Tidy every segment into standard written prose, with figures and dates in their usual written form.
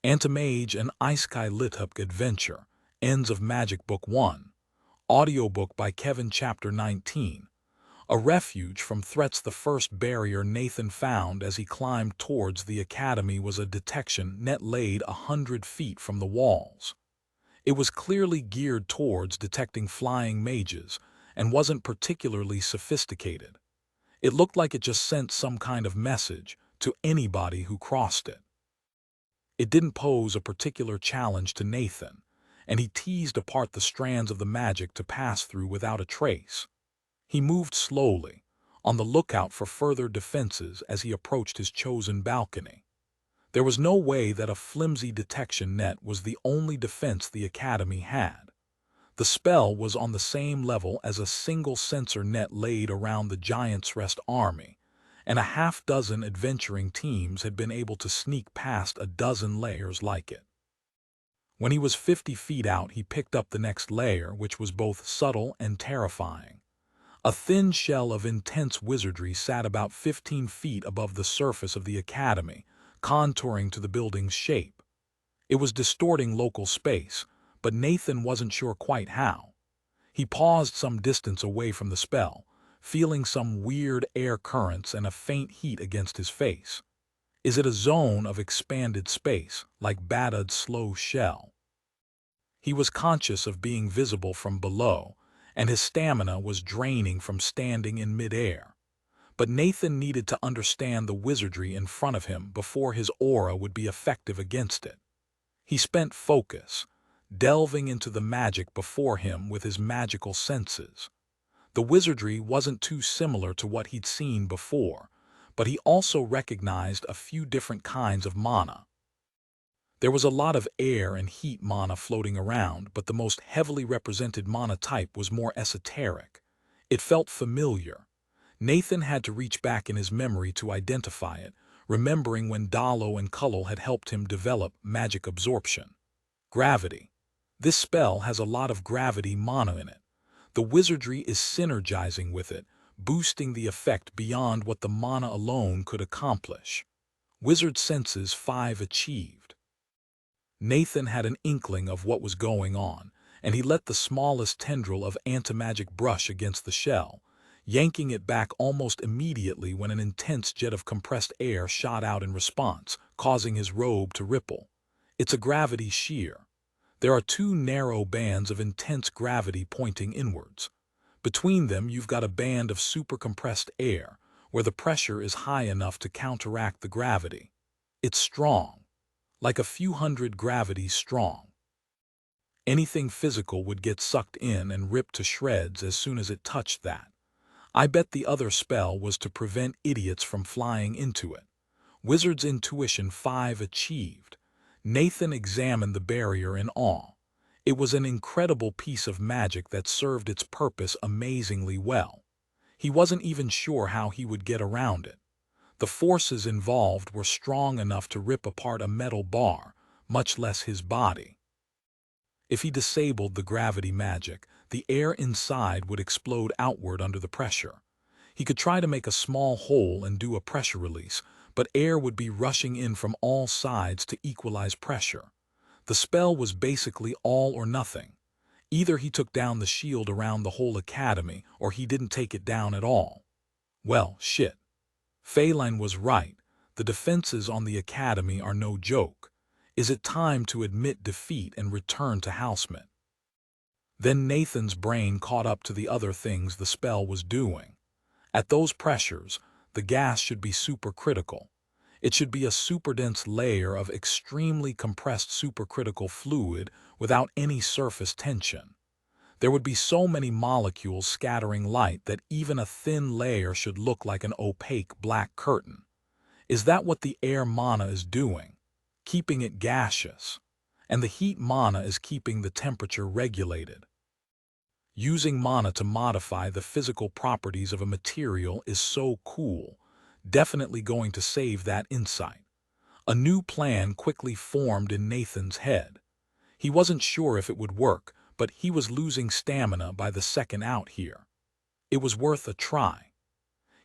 Anti-Mage and Isekai LitRPG Adventure, Ends of Magic Book 1, Audiobook by Kevin Chapter 19. A refuge from threats. The first barrier Nathan found as he climbed towards the academy was a detection net laid 100 feet from the walls. It was clearly geared towards detecting flying mages and wasn't particularly sophisticated. It looked like it just sent some kind of message to anybody who crossed it. It didn't pose a particular challenge to Nathan, and he teased apart the strands of the magic to pass through without a trace. He moved slowly, on the lookout for further defenses as he approached his chosen balcony. There was no way that a flimsy detection net was the only defense the academy had. The spell was on the same level as a single sensor net laid around the Giant's Rest army, and a half-dozen adventuring teams had been able to sneak past a dozen layers like it. When he was 50 feet out, he picked up the next layer, which was both subtle and terrifying. A thin shell of intense wizardry sat about 15 feet above the surface of the academy, contouring to the building's shape. It was distorting local space, but Nathan wasn't sure quite how. He paused some distance away from the spell, feeling some weird air currents and a faint heat against his face. Is it a zone of expanded space, like Badad's slow shell? He was conscious of being visible from below, and his stamina was draining from standing in midair. But Nathan needed to understand the wizardry in front of him before his aura would be effective against it. He spent focus, delving into the magic before him with his magical senses. The wizardry wasn't too similar to what he'd seen before, but he also recognized a few different kinds of mana. There was a lot of air and heat mana floating around, but the most heavily represented mana type was more esoteric. It felt familiar. Nathan had to reach back in his memory to identify it, remembering when Dalo and Kullal had helped him develop magic absorption. Gravity. This spell has a lot of gravity mana in it. The wizardry is synergizing with it, boosting the effect beyond what the mana alone could accomplish. Wizard Senses 5 achieved. Nathan had an inkling of what was going on, and he let the smallest tendril of anti-magic brush against the shell, yanking it back almost immediately when an intense jet of compressed air shot out in response, causing his robe to ripple. It's a gravity shear. There are two narrow bands of intense gravity pointing inwards. Between them, you've got a band of super-compressed air, where the pressure is high enough to counteract the gravity. It's strong, like a few hundred gravities strong. Anything physical would get sucked in and ripped to shreds as soon as it touched that. I bet the other spell was to prevent idiots from flying into it. Wizard's Intuition 5 achieved. Nathan examined the barrier in awe. It was an incredible piece of magic that served its purpose amazingly well. He wasn't even sure how he would get around it. The forces involved were strong enough to rip apart a metal bar, much less his body. If he disabled the gravity magic, the air inside would explode outward under the pressure. He could try to make a small hole and do a pressure release, but air would be rushing in from all sides to equalize pressure. The spell was basically all or nothing. Either he took down the shield around the whole academy, or he didn't take it down at all. Well, shit. Phelan was right. The defenses on the academy are no joke. Is it time to admit defeat and return to Housemate? Then Nathan's brain caught up to the other things the spell was doing. At those pressures, the gas should be supercritical. It should be a superdense layer of extremely compressed supercritical fluid without any surface tension. There would be so many molecules scattering light that even a thin layer should look like an opaque black curtain. Is that what the air mana is doing? Keeping it gaseous. And the heat mana is keeping the temperature regulated. Using mana to modify the physical properties of a material is so cool. Definitely going to save that insight. A new plan quickly formed in Nathan's head. He wasn't sure if it would work, but he was losing stamina by the second out here. It was worth a try.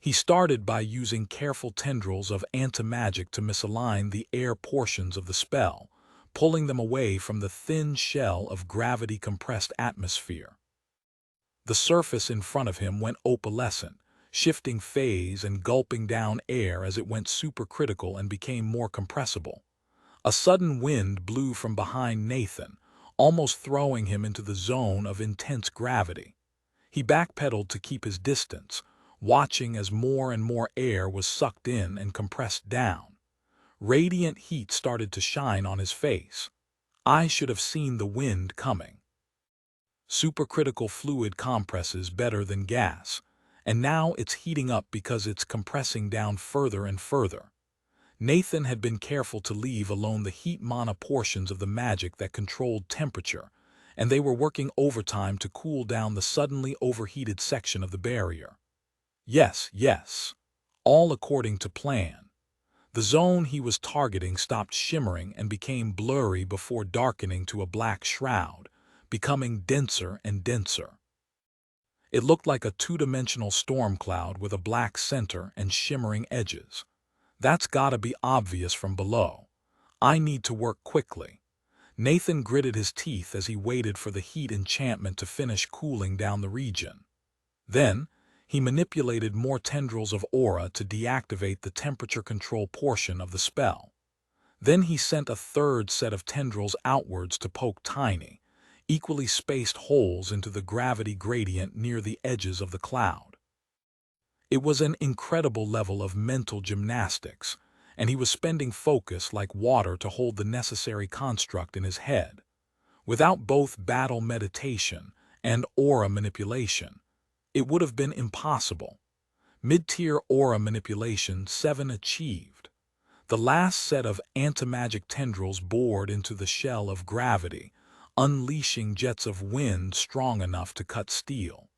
He started by using careful tendrils of anti-magic to misalign the air portions of the spell, pulling them away from the thin shell of gravity-compressed atmosphere. The surface in front of him went opalescent, shifting phase and gulping down air as it went supercritical and became more compressible. A sudden wind blew from behind Nathan, almost throwing him into the zone of intense gravity. He backpedaled to keep his distance, watching as more and more air was sucked in and compressed down. Radiant heat started to shine on his face. I should have seen the wind coming. Supercritical fluid compresses better than gas, and now it's heating up because it's compressing down further and further. Nathan had been careful to leave alone the heat mana portions of the magic that controlled temperature, and they were working overtime to cool down the suddenly overheated section of the barrier. Yes, all according to plan. The zone he was targeting stopped shimmering and became blurry before darkening to a black shroud, becoming denser and denser. It looked like a two-dimensional storm cloud with a black center and shimmering edges. That's gotta be obvious from below. I need to work quickly. Nathan gritted his teeth as he waited for the heat enchantment to finish cooling down the region. Then, he manipulated more tendrils of aura to deactivate the temperature control portion of the spell. Then he sent a third set of tendrils outwards to poke tiny, equally spaced holes into the gravity gradient near the edges of the cloud. It was an incredible level of mental gymnastics, and he was spending focus like water to hold the necessary construct in his head. Without both battle meditation and aura manipulation, it would have been impossible. Mid-tier aura manipulation 7 achieved. The last set of anti-magic tendrils bored into the shell of gravity, unleashing jets of wind strong enough to cut steel.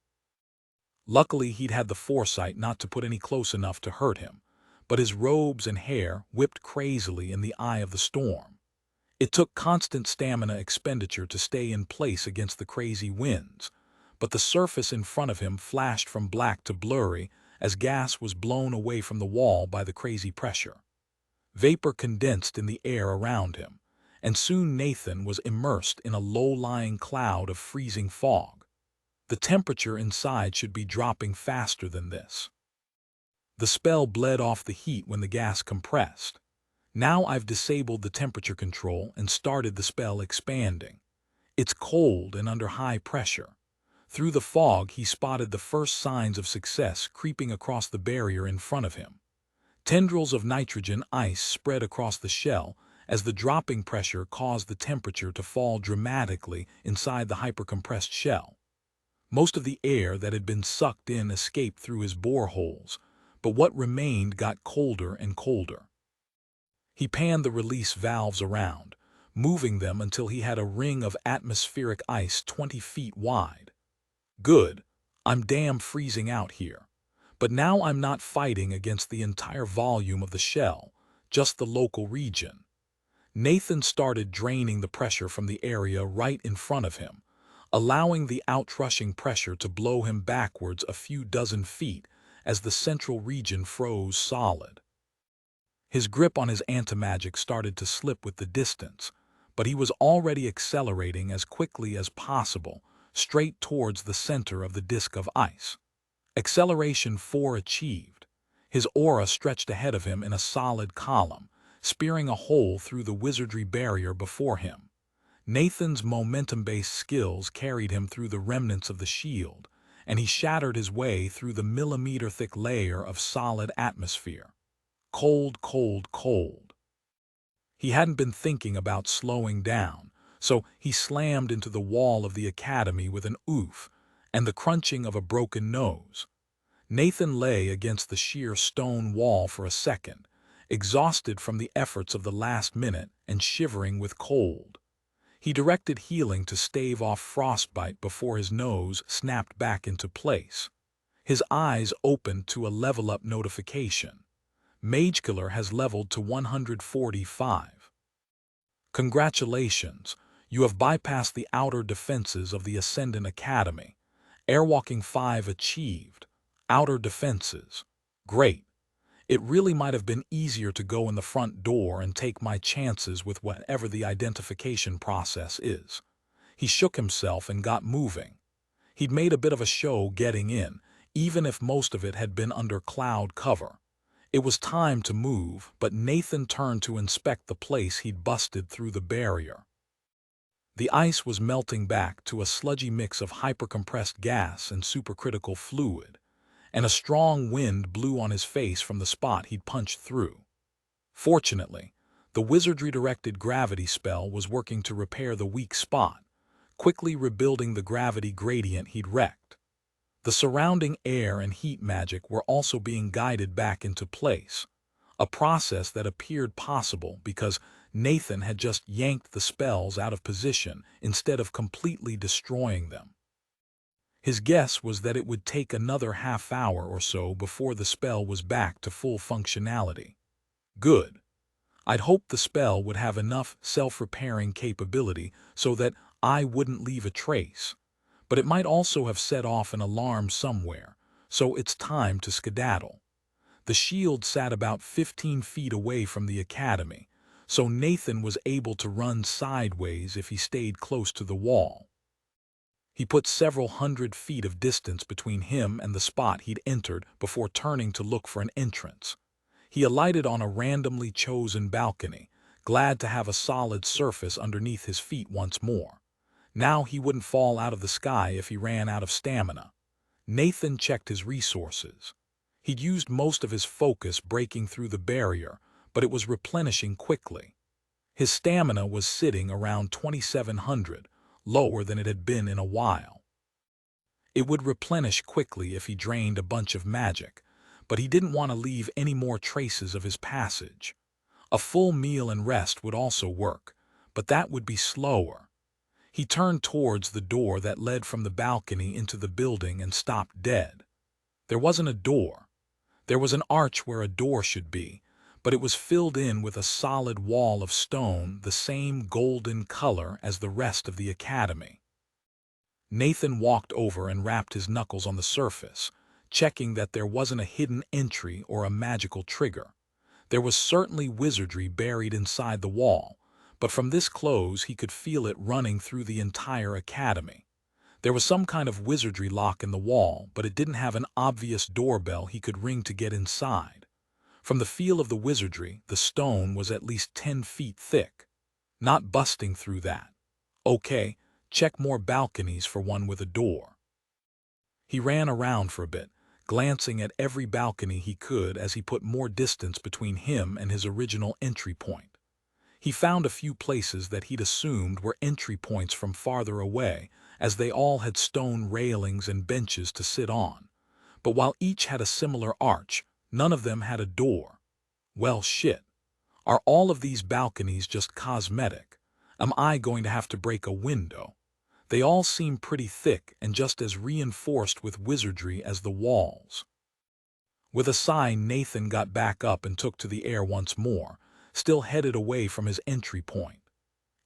Luckily, he'd had the foresight not to put any close enough to hurt him, but his robes and hair whipped crazily in the eye of the storm. It took constant stamina expenditure to stay in place against the crazy winds, but the surface in front of him flashed from black to blurry as gas was blown away from the wall by the crazy pressure. Vapor condensed in the air around him, and soon Nathan was immersed in a low-lying cloud of freezing fog. The temperature inside should be dropping faster than this. The spell bled off the heat when the gas compressed. Now I've disabled the temperature control and started the spell expanding. It's cold and under high pressure. Through the fog, he spotted the first signs of success creeping across the barrier in front of him. Tendrils of nitrogen ice spread across the shell as the dropping pressure caused the temperature to fall dramatically inside the hypercompressed shell. Most of the air that had been sucked in escaped through his boreholes, but what remained got colder and colder. He panned the release valves around, moving them until he had a ring of atmospheric ice 20 feet wide. Good, I'm damn freezing out here. But now I'm not fighting against the entire volume of the shell, just the local region. Nathan started draining the pressure from the area right in front of him, allowing the outrushing pressure to blow him backwards a few dozen feet as the central region froze solid. His grip on his anti-magic started to slip with the distance, but he was already accelerating as quickly as possible, straight towards the center of the disk of ice. Acceleration 4 achieved. His aura stretched ahead of him in a solid column, spearing a hole through the wizardry barrier before him. Nathan's momentum-based skills carried him through the remnants of the shield, and he shattered his way through the millimeter-thick layer of solid atmosphere. Cold, cold, cold. He hadn't been thinking about slowing down, so he slammed into the wall of the academy with an oof and the crunching of a broken nose. Nathan lay against the sheer stone wall for a second, exhausted from the efforts of the last minute and shivering with cold. He directed healing to stave off frostbite before his nose snapped back into place. His eyes opened to a level-up notification. Mage Killer has leveled to 145. Congratulations, you have bypassed the outer defenses of the Ascendant Academy. Airwalking 5 achieved. Outer defenses. Great. It really might have been easier to go in the front door and take my chances with whatever the identification process is. He shook himself and got moving. He'd made a bit of a show getting in, even if most of it had been under cloud cover. It was time to move, but Nathan turned to inspect the place he'd busted through the barrier. The ice was melting back to a sludgy mix of hypercompressed gas and supercritical fluid, and a strong wind blew on his face from the spot he'd punched through. Fortunately, the wizardry-directed gravity spell was working to repair the weak spot, quickly rebuilding the gravity gradient he'd wrecked. The surrounding air and heat magic were also being guided back into place, a process that appeared possible because Nathan had just yanked the spells out of position instead of completely destroying them. His guess was that it would take another half-hour or so before the spell was back to full functionality. Good. I'd hoped the spell would have enough self-repairing capability so that I wouldn't leave a trace, but it might also have set off an alarm somewhere, so it's time to skedaddle. The shield sat about 15 feet away from the academy, so Nathan was able to run sideways if he stayed close to the wall. He put several 100 feet of distance between him and the spot he'd entered before turning to look for an entrance. He alighted on a randomly chosen balcony, glad to have a solid surface underneath his feet once more. Now he wouldn't fall out of the sky if he ran out of stamina. Nathan checked his resources. He'd used most of his focus breaking through the barrier, but it was replenishing quickly. His stamina was sitting around 2,700, lower than it had been in a while. It would replenish quickly if he drained a bunch of magic, but he didn't want to leave any more traces of his passage. A full meal and rest would also work, but that would be slower. He turned towards the door that led from the balcony into the building and stopped dead. There wasn't a door. There was an arch where a door should be, but it was filled in with a solid wall of stone the same golden color as the rest of the academy. Nathan walked over and rapped his knuckles on the surface, checking that there wasn't a hidden entry or a magical trigger. There was certainly wizardry buried inside the wall, but from this close he could feel it running through the entire academy. There was some kind of wizardry lock in the wall, but it didn't have an obvious doorbell he could ring to get inside. From the feel of the wizardry, the stone was at least 10 feet thick. Not busting through that. Okay, check more balconies for one with a door. He ran around for a bit, glancing at every balcony he could as he put more distance between him and his original entry point. He found a few places that he'd assumed were entry points from farther away, as they all had stone railings and benches to sit on. But while each had a similar arch, none of them had a door. Well, shit. Are all of these balconies just cosmetic? Am I going to have to break a window? They all seem pretty thick and just as reinforced with wizardry as the walls. With a sigh, Nathan got back up and took to the air once more, still headed away from his entry point.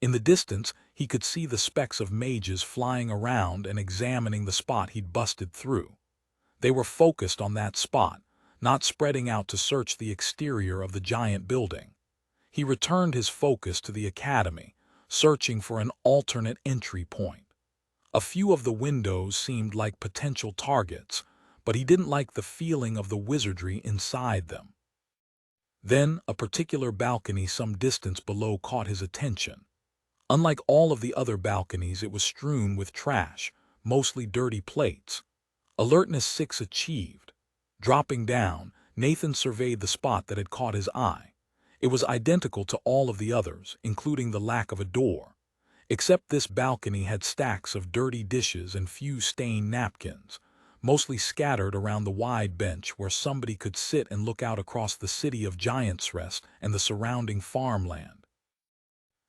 In the distance, he could see the specks of mages flying around and examining the spot he'd busted through. They were focused on that spot, not spreading out to search the exterior of the giant building. He returned his focus to the academy, searching for an alternate entry point. A few of the windows seemed like potential targets, but he didn't like the feeling of the wizardry inside them. Then, a particular balcony some distance below caught his attention. Unlike all of the other balconies, it was strewn with trash, mostly dirty plates. Alertness 6 achieved. Dropping down, Nathan surveyed the spot that had caught his eye. It was identical to all of the others, including the lack of a door. Except this balcony had stacks of dirty dishes and few stained napkins, mostly scattered around the wide bench where somebody could sit and look out across the city of Giant's Rest and the surrounding farmland.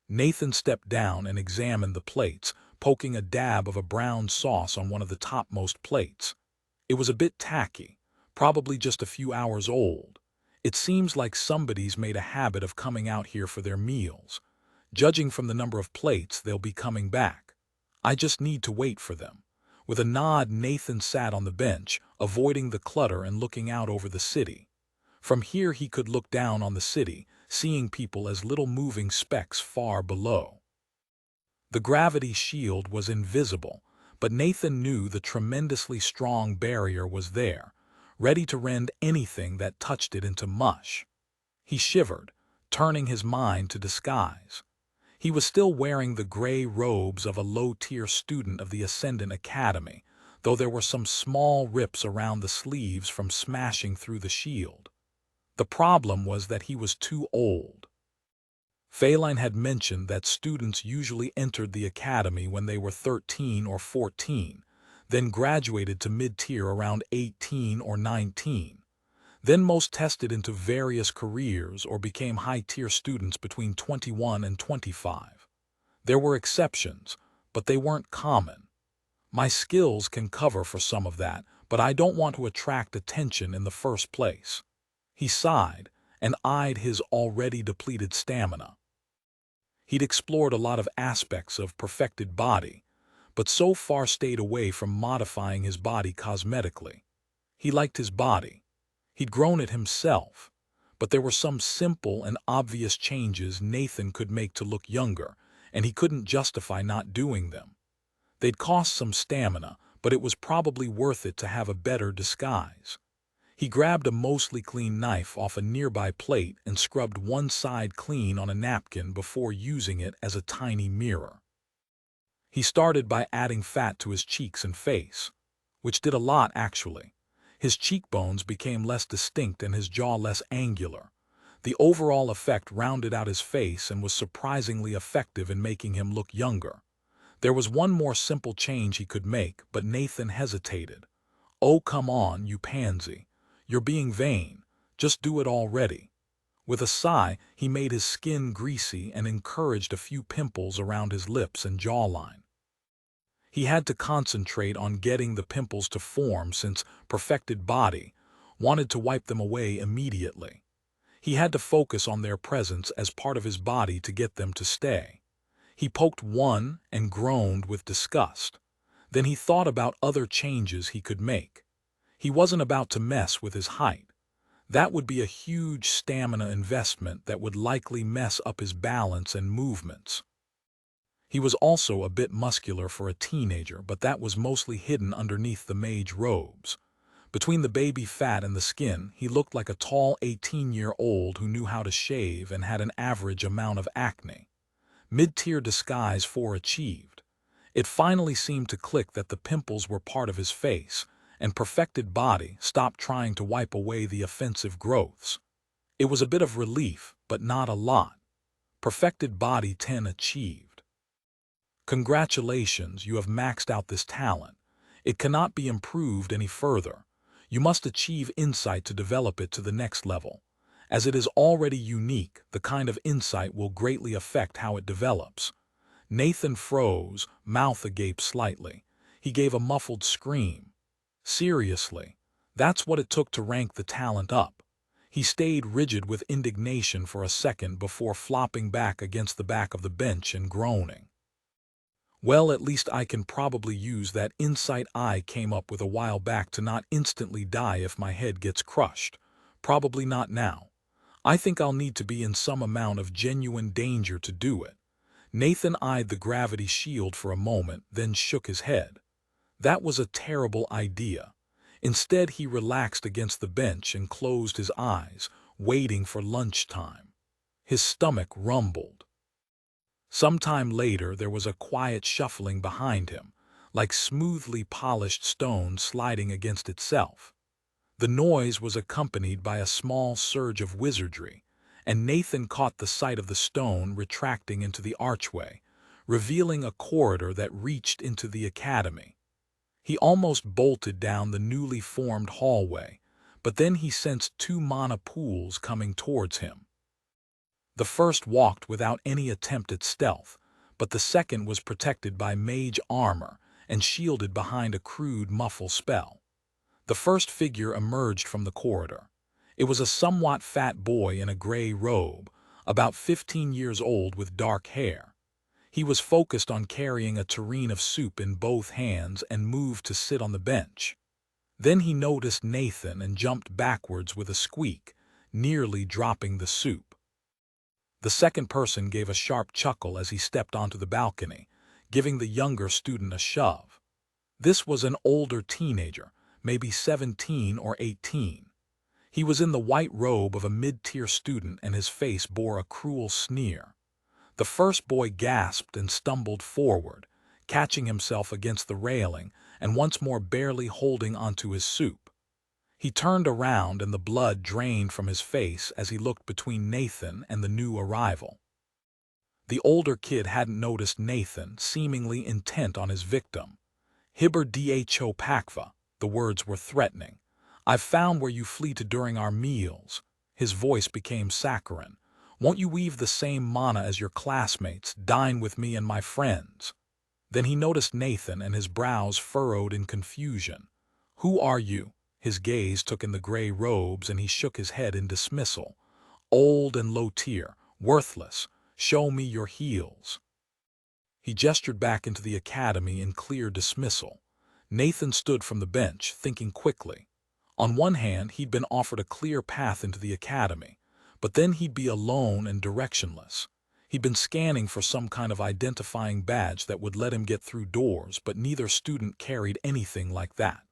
Nathan stepped down and examined the plates, poking a dab of a brown sauce on one of the topmost plates. It was a bit tacky, probably just a few hours old. It seems like somebody's made a habit of coming out here for their meals. Judging from the number of plates, they'll be coming back. I just need to wait for them. With a nod, Nathan sat on the bench, avoiding the clutter and looking out over the city. From here he could look down on the city, seeing people as little moving specks far below. The gravity shield was invisible, but Nathan knew the tremendously strong barrier was there, ready to rend anything that touched it into mush. He shivered, turning his mind to disguise. He was still wearing the gray robes of a low-tier student of the Ascendant Academy, though there were some small rips around the sleeves from smashing through the shield. The problem was that he was too old. Phelan had mentioned that students usually entered the academy when they were 13 or 14, then graduated to mid-tier around 18 or 19. Then most tested into various careers or became high-tier students between 21 and 25. There were exceptions, but they weren't common. My skills can cover for some of that, but I don't want to attract attention in the first place. He sighed and eyed his already depleted stamina. He'd explored a lot of aspects of perfected body, but so far stayed away from modifying his body cosmetically. He liked his body. He'd grown it himself, but there were some simple and obvious changes Nathan could make to look younger, and he couldn't justify not doing them. They'd cost some stamina, but it was probably worth it to have a better disguise. He grabbed a mostly clean knife off a nearby plate and scrubbed one side clean on a napkin before using it as a tiny mirror. He started by adding fat to his cheeks and face, which did a lot actually. His cheekbones became less distinct and his jaw less angular. The overall effect rounded out his face and was surprisingly effective in making him look younger. There was one more simple change he could make, but Nathan hesitated. "Oh, come on, you pansy. You're being vain. Just do it already." With a sigh, he made his skin greasy and encouraged a few pimples around his lips and jawline. He had to concentrate on getting the pimples to form since perfected body wanted to wipe them away immediately. He had to focus on their presence as part of his body to get them to stay. He poked one and groaned with disgust. Then he thought about other changes he could make. He wasn't about to mess with his height. That would be a huge stamina investment that would likely mess up his balance and movements. He was also a bit muscular for a teenager, but that was mostly hidden underneath the mage robes. Between the baby fat and the skin, he looked like a tall 18-year-old who knew how to shave and had an average amount of acne. Mid-tier disguise 4 achieved. It finally seemed to click that the pimples were part of his face, and perfected body stopped trying to wipe away the offensive growths. It was a bit of relief, but not a lot. Perfected body 10 achieved. Congratulations, you have maxed out this talent. It cannot be improved any further. You must achieve insight to develop it to the next level. As it is already unique, the kind of insight will greatly affect how it develops. Nathan froze, mouth agape slightly. He gave a muffled scream. Seriously, that's what it took to rank the talent up. He stayed rigid with indignation for a second before flopping back against the back of the bench and groaning. Well, at least I can probably use that insight I came up with a while back to not instantly die if my head gets crushed. Probably not now. I think I'll need to be in some amount of genuine danger to do it. Nathan eyed the gravity shield for a moment, then shook his head. That was a terrible idea. Instead, he relaxed against the bench and closed his eyes, waiting for lunchtime. His stomach rumbled. Sometime later, there was a quiet shuffling behind him, like smoothly polished stone sliding against itself. The noise was accompanied by a small surge of wizardry, and Nathan caught the sight of the stone retracting into the archway, revealing a corridor that reached into the academy. He almost bolted down the newly formed hallway, but then he sensed 2 mana pools coming towards him. The first walked without any attempt at stealth, but the second was protected by mage armor and shielded behind a crude muffle spell. The first figure emerged from the corridor. It was a somewhat fat boy in a gray robe, about 15 years old with dark hair. He was focused on carrying a tureen of soup in both hands and moved to sit on the bench. Then he noticed Nathan and jumped backwards with a squeak, nearly dropping the soup. The second person gave a sharp chuckle as he stepped onto the balcony, giving the younger student a shove. This was an older teenager, maybe 17 or 18. He was in the white robe of a mid-tier student and his face bore a cruel sneer. The first boy gasped and stumbled forward, catching himself against the railing and once more barely holding onto his soup. He turned around and the blood drained from his face as he looked between Nathan and the new arrival. The older kid hadn't noticed Nathan, seemingly intent on his victim. "Hibber dho pakva," the words were threatening. "I've found where you flee to during our meals." His voice became saccharine. "Won't you weave the same mana as your classmates, dine with me and my friends?" Then he noticed Nathan and his brows furrowed in confusion. "Who are you?" His gaze took in the gray robes and he shook his head in dismissal. "Old and low tier, worthless, show me your heels." He gestured back into the academy in clear dismissal. Nathan stood from the bench, thinking quickly. On one hand, he'd been offered a clear path into the academy, but then he'd be alone and directionless. He'd been scanning for some kind of identifying badge that would let him get through doors, but neither student carried anything like that.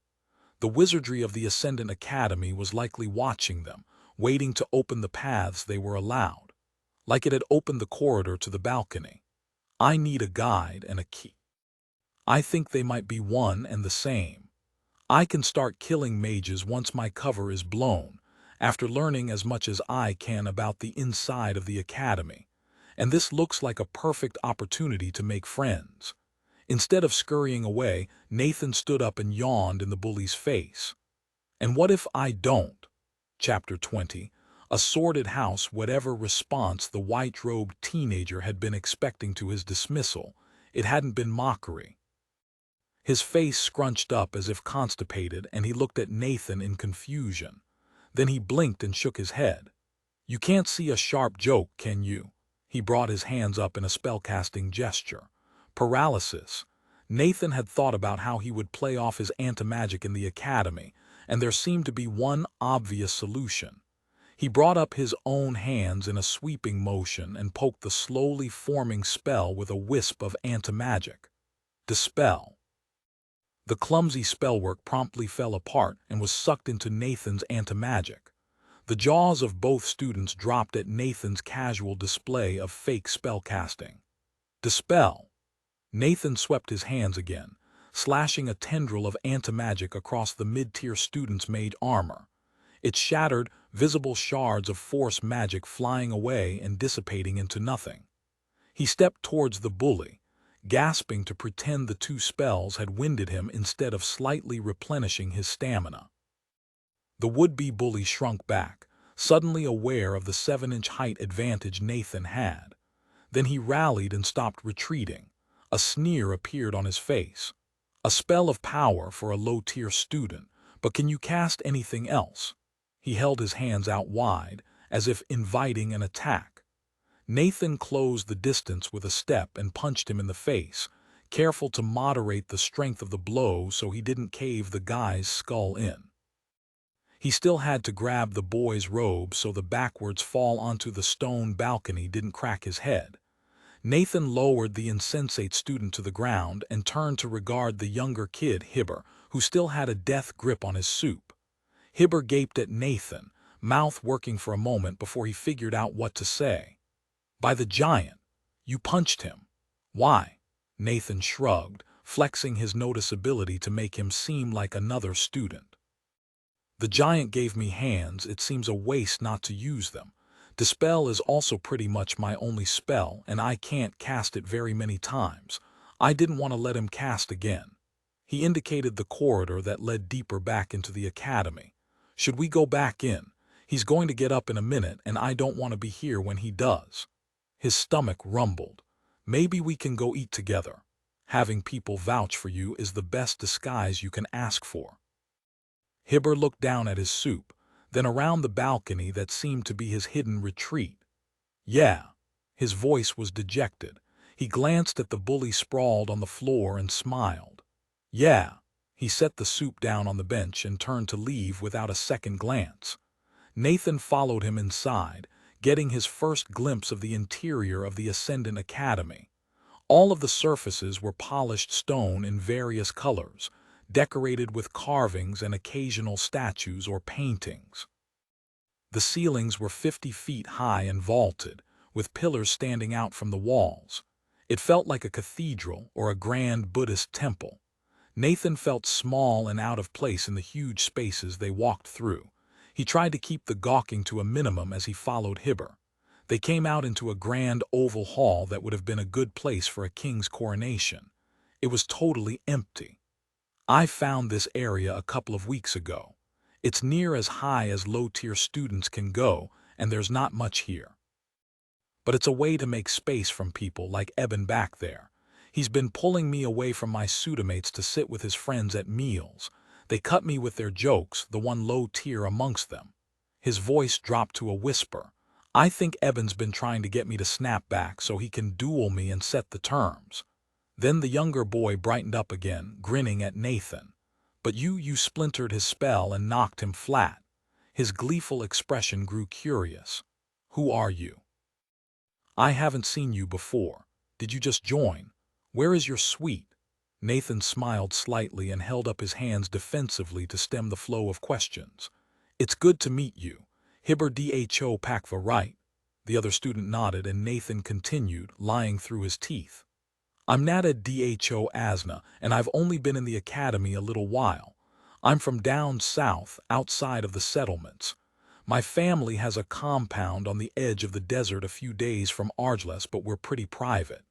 The wizardry of the Ascendant Academy was likely watching them, waiting to open the paths they were allowed. Like it had opened the corridor to the balcony. "I need a guide and a key. I think they might be one and the same. I can start killing mages once my cover is blown, after learning as much as I can about the inside of the academy. And this looks like a perfect opportunity to make friends." Instead of scurrying away, Nathan stood up and yawned in the bully's face. "And what if I don't?" Chapter 20. A sordid house. Whatever response the white-robed teenager had been expecting to his dismissal, it hadn't been mockery. His face scrunched up as if constipated, and he looked at Nathan in confusion. Then he blinked and shook his head. "You can't see a sharp joke, can you?" He brought his hands up in a spellcasting gesture. Paralysis. Nathan had thought about how he would play off his anti-magic in the academy, and there seemed to be one obvious solution. He brought up his own hands in a sweeping motion and poked the slowly forming spell with a wisp of anti-magic. Dispel. The clumsy spellwork promptly fell apart and was sucked into Nathan's anti-magic. The jaws of both students dropped at Nathan's casual display of fake spellcasting. Dispel. Nathan swept his hands again, slashing a tendril of anti-magic across the mid-tier student's mage armor. It shattered, visible shards of force magic flying away and dissipating into nothing. He stepped towards the bully, gasping to pretend the two spells had winded him instead of slightly replenishing his stamina. The would-be bully shrunk back, suddenly aware of the 7-inch height advantage Nathan had. Then he rallied and stopped retreating. A sneer appeared on his face. "A spell of power for a low-tier student, but can you cast anything else?" He held his hands out wide, as if inviting an attack. Nathan closed the distance with a step and punched him in the face, careful to moderate the strength of the blow so he didn't cave the guy's skull in. He still had to grab the boy's robe so the backwards fall onto the stone balcony didn't crack his head. Nathan lowered the insensate student to the ground and turned to regard the younger kid, Hibber, who still had a death grip on his soup. Hibber gaped at Nathan, mouth working for a moment before he figured out what to say. "By the giant, you punched him." "Why?" Nathan shrugged, flexing his noticeability to make him seem like another student. "The giant gave me hands. It seems a waste not to use them. Dispel is also pretty much my only spell, and I can't cast it very many times. I didn't want to let him cast again." He indicated the corridor that led deeper back into the academy. "Should we go back in? He's going to get up in a minute, and I don't want to be here when he does." His stomach rumbled. "Maybe we can go eat together. Having people vouch for you is the best disguise you can ask for." Hibber looked down at his soup, then around the balcony that seemed to be his hidden retreat. "Yeah." His voice was dejected. He glanced at the bully sprawled on the floor and smiled. "Yeah." He set the soup down on the bench and turned to leave without a second glance. Nathan followed him inside, getting his first glimpse of the interior of the Ascendant Academy. All of the surfaces were polished stone in various colors, decorated with carvings and occasional statues or paintings. The ceilings were 50 feet high and vaulted, with pillars standing out from the walls. It felt like a cathedral or a grand Buddhist temple. Nathan felt small and out of place in the huge spaces they walked through. He tried to keep the gawking to a minimum as he followed Hibber. They came out into a grand oval hall that would have been a good place for a king's coronation. It was totally empty. I found this area a couple of weeks ago. It's near as high as low-tier students can go, and there's not much here. But it's a way to make space from people like Eben back there. He's been pulling me away from my pseudomates to sit with his friends at meals. They cut me with their jokes, the one low tier amongst them. His voice dropped to a whisper. I think Eben's been trying to get me to snap back so he can duel me and set the terms. Then the younger boy brightened up again, grinning at Nathan. But you splintered his spell and knocked him flat. His gleeful expression grew curious. Who are you? I haven't seen you before. Did you just join? Where is your suite? Nathan smiled slightly and held up his hands defensively to stem the flow of questions. It's good to meet you. Hibber Dho Pakva, right? The other student nodded and Nathan continued, lying through his teeth. I'm Nada Dho Asna, and I've only been in the academy a little while. I'm from down south, outside of the settlements. My family has a compound on the edge of the desert a few days from Argles, but we're pretty private.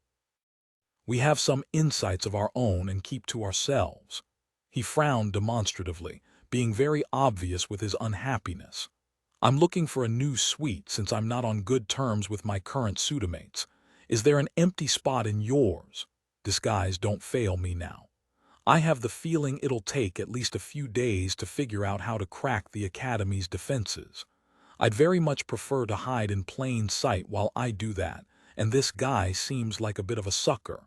We have some insights of our own and keep to ourselves. He frowned demonstratively, being very obvious with his unhappiness. I'm looking for a new suite since I'm not on good terms with my current pseudomates. Is there an empty spot in yours? Disguise don't fail me now. I have the feeling it'll take at least a few days to figure out how to crack the Academy's defenses. I'd very much prefer to hide in plain sight while I do that, and this guy seems like a bit of a sucker.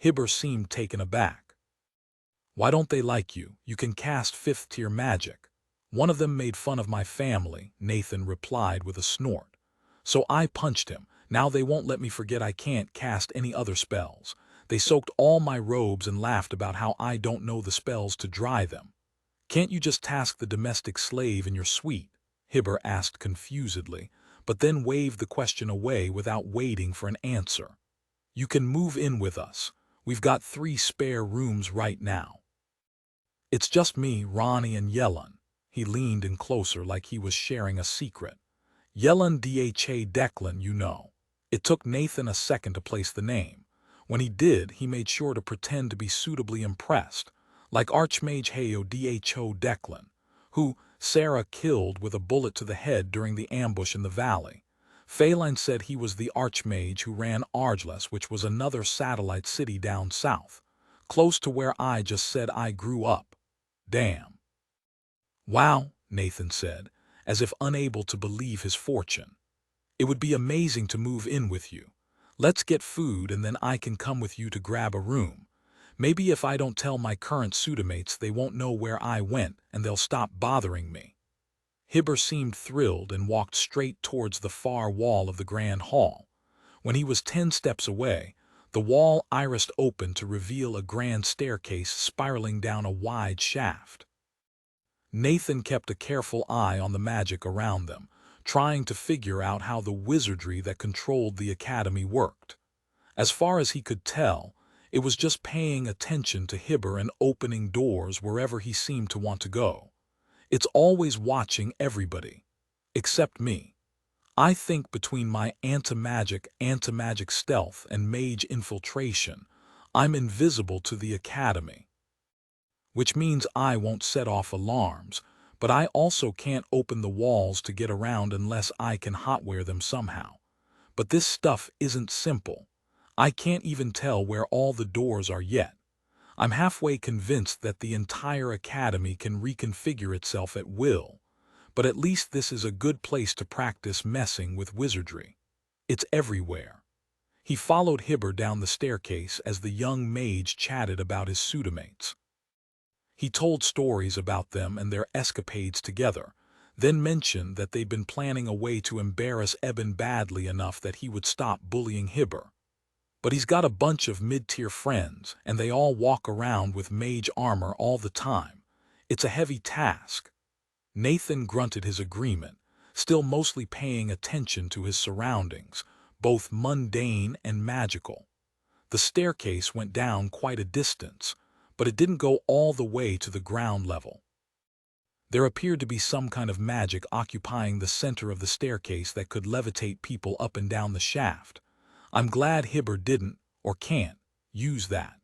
Hibber seemed taken aback. Why don't they like you? You can cast 5th-tier magic. One of them made fun of my family, Nathan replied with a snort. So I punched him. Now they won't let me forget I can't cast any other spells. They soaked all my robes and laughed about how I don't know the spells to dry them. Can't you just task the domestic slave in your suite? Hibber asked confusedly, but then waved the question away without waiting for an answer. You can move in with us. We've got 3 spare rooms right now. It's just me, Ronnie, and Yellen. He leaned in closer like he was sharing a secret. Yellen Dha Declan, you know. It took Nathan a second to place the name. When he did, he made sure to pretend to be suitably impressed, like Archmage Heo Dho Declan, who Sarah killed with a bullet to the head during the ambush in the valley. Phelan said he was the Archmage who ran Argles, which was another satellite city down south, close to where I just said I grew up. Damn. Wow, Nathan said, as if unable to believe his fortune. It would be amazing to move in with you. Let's get food and then I can come with you to grab a room. Maybe if I don't tell my current pseudomates they won't know where I went and they'll stop bothering me. Hibber seemed thrilled and walked straight towards the far wall of the grand hall. When he was 10 steps away, the wall irised open to reveal a grand staircase spiraling down a wide shaft. Nathan kept a careful eye on the magic around them, trying to figure out how the wizardry that controlled the academy worked. As far as he could tell, it was just paying attention to Hibber and opening doors wherever he seemed to want to go. It's always watching everybody, except me. I think between my anti-magic stealth, and mage infiltration, I'm invisible to the academy. Which means I won't set off alarms, but I also can't open the walls to get around unless I can hotwire them somehow. But this stuff isn't simple. I can't even tell where all the doors are yet. I'm halfway convinced that the entire academy can reconfigure itself at will, but at least this is a good place to practice messing with wizardry. It's everywhere. He followed Hibber down the staircase as the young mage chatted about his pseudomates. He told stories about them and their escapades together, then mentioned that they'd been planning a way to embarrass Eben badly enough that he would stop bullying Hibber. But he's got a bunch of mid-tier friends, and they all walk around with mage armor all the time. It's a heavy task. Nathan grunted his agreement, still mostly paying attention to his surroundings, both mundane and magical. The staircase went down quite a distance, but it didn't go all the way to the ground level. There appeared to be some kind of magic occupying the center of the staircase that could levitate people up and down the shaft. I'm glad Hibber didn't, or can't, use that.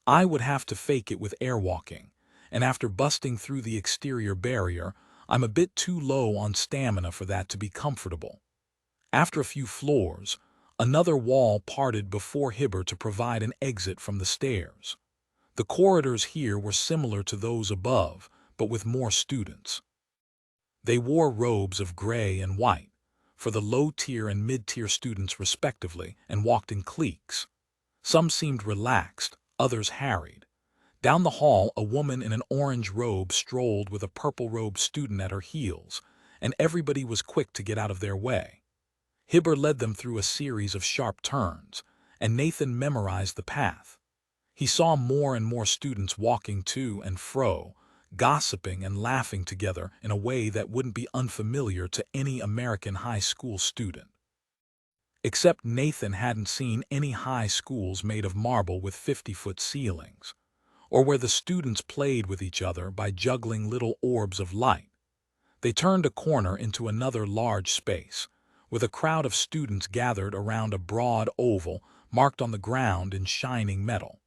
I would have to fake it with airwalking, and after busting through the exterior barrier, I'm a bit too low on stamina for that to be comfortable. After a few floors, another wall parted before Hibber to provide an exit from the stairs. The corridors here were similar to those above, but with more students. They wore robes of gray and white, for the low-tier and mid-tier students respectively, and walked in cliques. Some seemed relaxed, others harried. Down the hall, a woman in an orange robe strolled with a purple-robed student at her heels, and everybody was quick to get out of their way. Hibber led them through a series of sharp turns, and Nathan memorized the path. He saw more and more students walking to and fro, gossiping and laughing together in a way that wouldn't be unfamiliar to any American high school student. Except Nathan hadn't seen any high schools made of marble with 50-foot ceilings, or where the students played with each other by juggling little orbs of light. They turned a corner into another large space, with a crowd of students gathered around a broad oval marked on the ground in shining metal.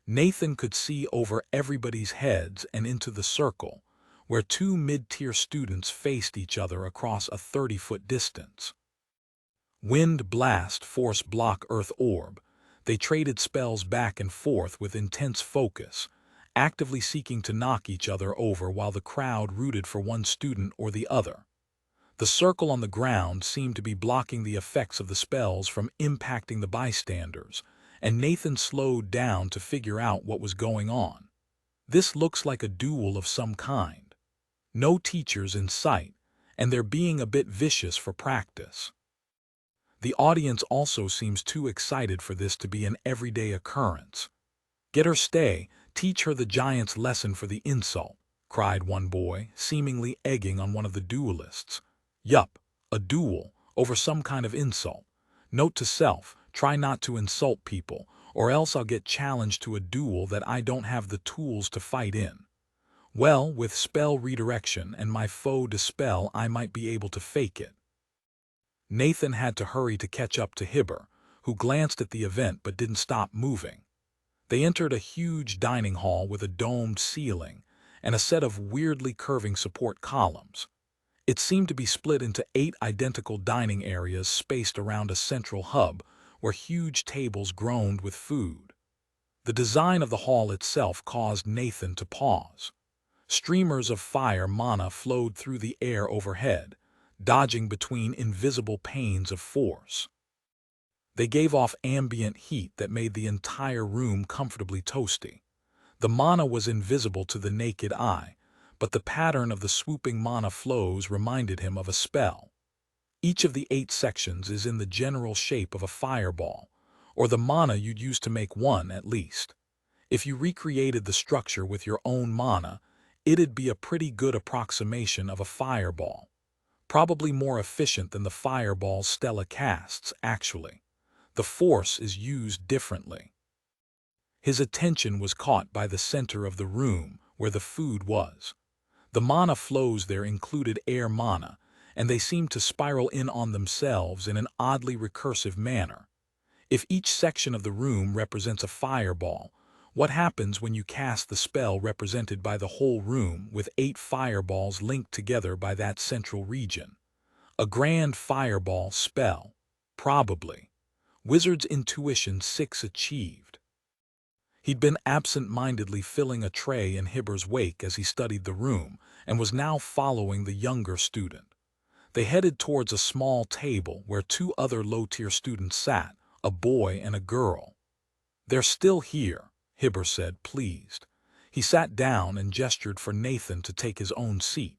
Nathan could see over everybody's heads and into the circle, where two mid-tier students faced each other across a 30-foot distance. Wind, blast, force, block, earth, orb. They traded spells back and forth with intense focus, actively seeking to knock each other over while the crowd rooted for one student or the other. The circle on the ground seemed to be blocking the effects of the spells from impacting the bystanders, and Nathan slowed down to figure out what was going on. This looks like a duel of some kind. No teachers in sight, and they're being a bit vicious for practice. The audience also seems too excited for this to be an everyday occurrence. "Get her stay, teach her the giant's lesson for the insult," cried one boy, seemingly egging on one of the duelists. "Yup, a duel, over some kind of insult. Note to self, try not to insult people, or else I'll get challenged to a duel that I don't have the tools to fight in. Well, with spell redirection and my foe dispel, I might be able to fake it." Nathan had to hurry to catch up to Hibber, who glanced at the event but didn't stop moving. They entered a huge dining hall with a domed ceiling and a set of weirdly curving support columns. It seemed to be split into 8 identical dining areas spaced around a central hub where huge tables groaned with food. The design of the hall itself caused Nathan to pause. Streamers of fire mana flowed through the air overhead, dodging between invisible panes of force. They gave off ambient heat that made the entire room comfortably toasty. The mana was invisible to the naked eye, but the pattern of the swooping mana flows reminded him of a spell. Each of the 8 sections is in the general shape of a fireball, or the mana you'd use to make one at least. If you recreated the structure with your own mana, it'd be a pretty good approximation of a fireball. Probably more efficient than the fireballs Stella casts, actually. The force is used differently. His attention was caught by the center of the room, where the food was. The mana flows there included air mana, and they seemed to spiral in on themselves in an oddly recursive manner. If each section of the room represents a fireball, what happens when you cast the spell represented by the whole room with 8 fireballs linked together by that central region? A grand fireball spell. Probably. Wizard's intuition 6 achieved. He'd been absent-mindedly filling a tray in Hibber's wake as he studied the room, and was now following the younger student. They headed towards a small table where 2 other low-tier students sat, a boy and a girl. "They're still here," Hibber said, pleased. He sat down and gestured for Nathan to take his own seat.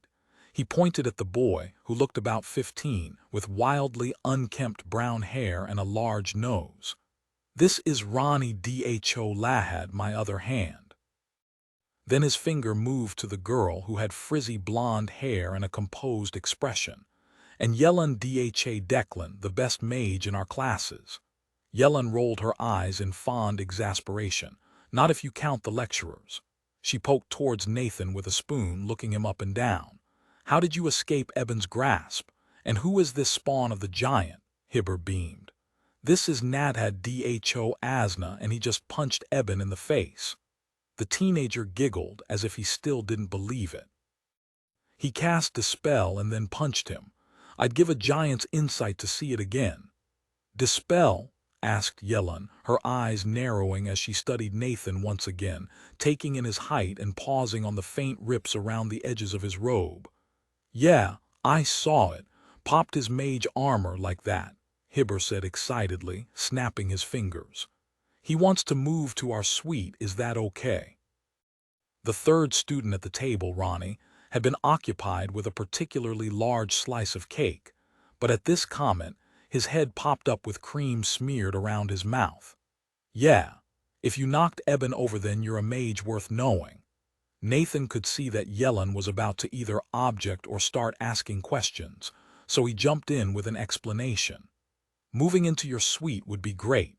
He pointed at the boy, who looked about 15, with wildly unkempt brown hair and a large nose. "This is Ronnie Dho Lahad, my other hand." Then his finger moved to the girl, who had frizzy blonde hair and a composed expression. "And Yellen Dha Declan, the best mage in our classes." Yellen rolled her eyes in fond exasperation. "Not if you count the lecturers." She poked towards Nathan with a spoon, looking him up and down. "How did you escape Eben's grasp? And who is this spawn of the giant?" Hibber beamed. "This is Nadhad Dho Asna, and he just punched Eben in the face." The teenager giggled as if he still didn't believe it. "He cast Dispel and then punched him. I'd give a giant's insight to see it again." "Dispel?" asked Yellen, her eyes narrowing as she studied Nathan once again, taking in his height and pausing on the faint rips around the edges of his robe. "Yeah, I saw it. Popped his mage armor like that," Hibber said excitedly, snapping his fingers. "He wants to move to our suite, is that okay?" The third student at the table, Ronnie, had been occupied with a particularly large slice of cake, but at this comment, his head popped up with cream smeared around his mouth. "Yeah, if you knocked Eben over, then you're a mage worth knowing." Nathan could see that Yellen was about to either object or start asking questions, so he jumped in with an explanation. "Moving into your suite would be great.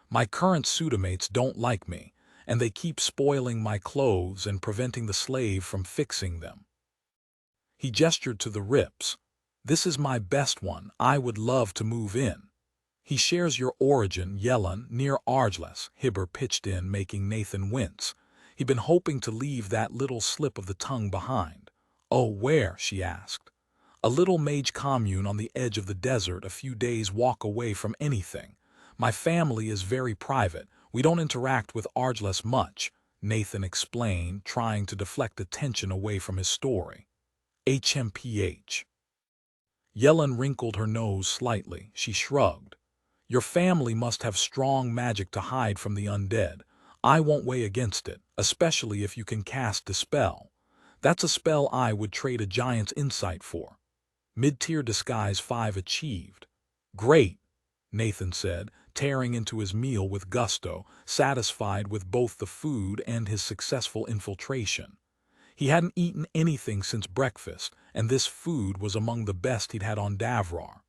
My current pseudomates don't like me, and they keep spoiling my clothes and preventing the slave from fixing them." He gestured to the rips. "This is my best one. I would love to move in." "He shares your origin, Yellen, near Argles," Hibber pitched in, making Nathan wince. He'd been hoping to leave that little slip of the tongue behind. "Oh, where?" she asked. "A little mage commune on the edge of the desert, a few days' walk away from anything. My family is very private. We don't interact with Argles much," Nathan explained, trying to deflect attention away from his story. "HMPH." Yellen wrinkled her nose slightly. She shrugged. "Your family must have strong magic to hide from the undead. I won't weigh against it, especially if you can cast Dispel. That's a spell I would trade a giant's insight for." Mid-tier disguise 5 achieved. "Great," Nathan said, tearing into his meal with gusto, satisfied with both the food and his successful infiltration. He hadn't eaten anything since breakfast, and this food was among the best he'd had on Davrar.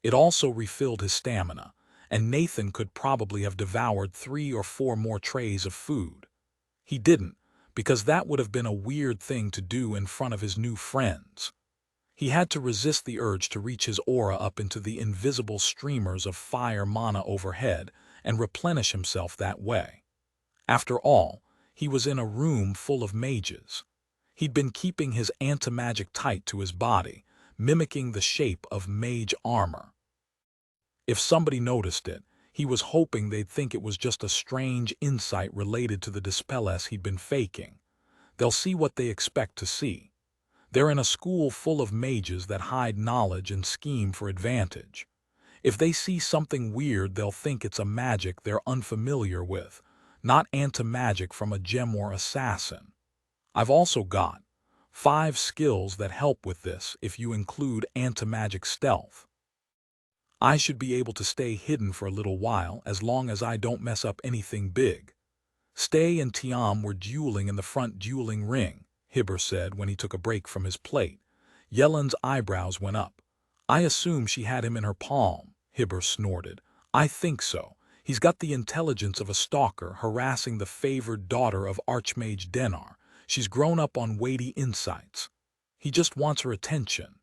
It also refilled his stamina, and Nathan could probably have devoured 3 or 4 more trays of food. He didn't, because that would have been a weird thing to do in front of his new friends. He had to resist the urge to reach his aura up into the invisible streamers of fire mana overhead and replenish himself that way. After all, he was in a room full of mages. He'd been keeping his anti-magic tight to his body, mimicking the shape of mage armor. If somebody noticed it, he was hoping they'd think it was just a strange insight related to the dispelless he'd been faking. They'll see what they expect to see. They're in a school full of mages that hide knowledge and scheme for advantage. If they see something weird, they'll think it's a magic they're unfamiliar with, not anti-magic from a gem or assassin. I've also got 5 skills that help with this if you include anti-magic stealth. I should be able to stay hidden for a little while as long as I don't mess up anything big. Stay and Tiam were dueling in the front dueling ring, Hibber said when he took a break from his plate. Yellen's eyebrows went up. "I assume she had him in her palm," Hibber snorted. "I think so. He's got the intelligence of a stalker harassing the favored daughter of Archmage Denar. She's grown up on weighty insights. He just wants her attention."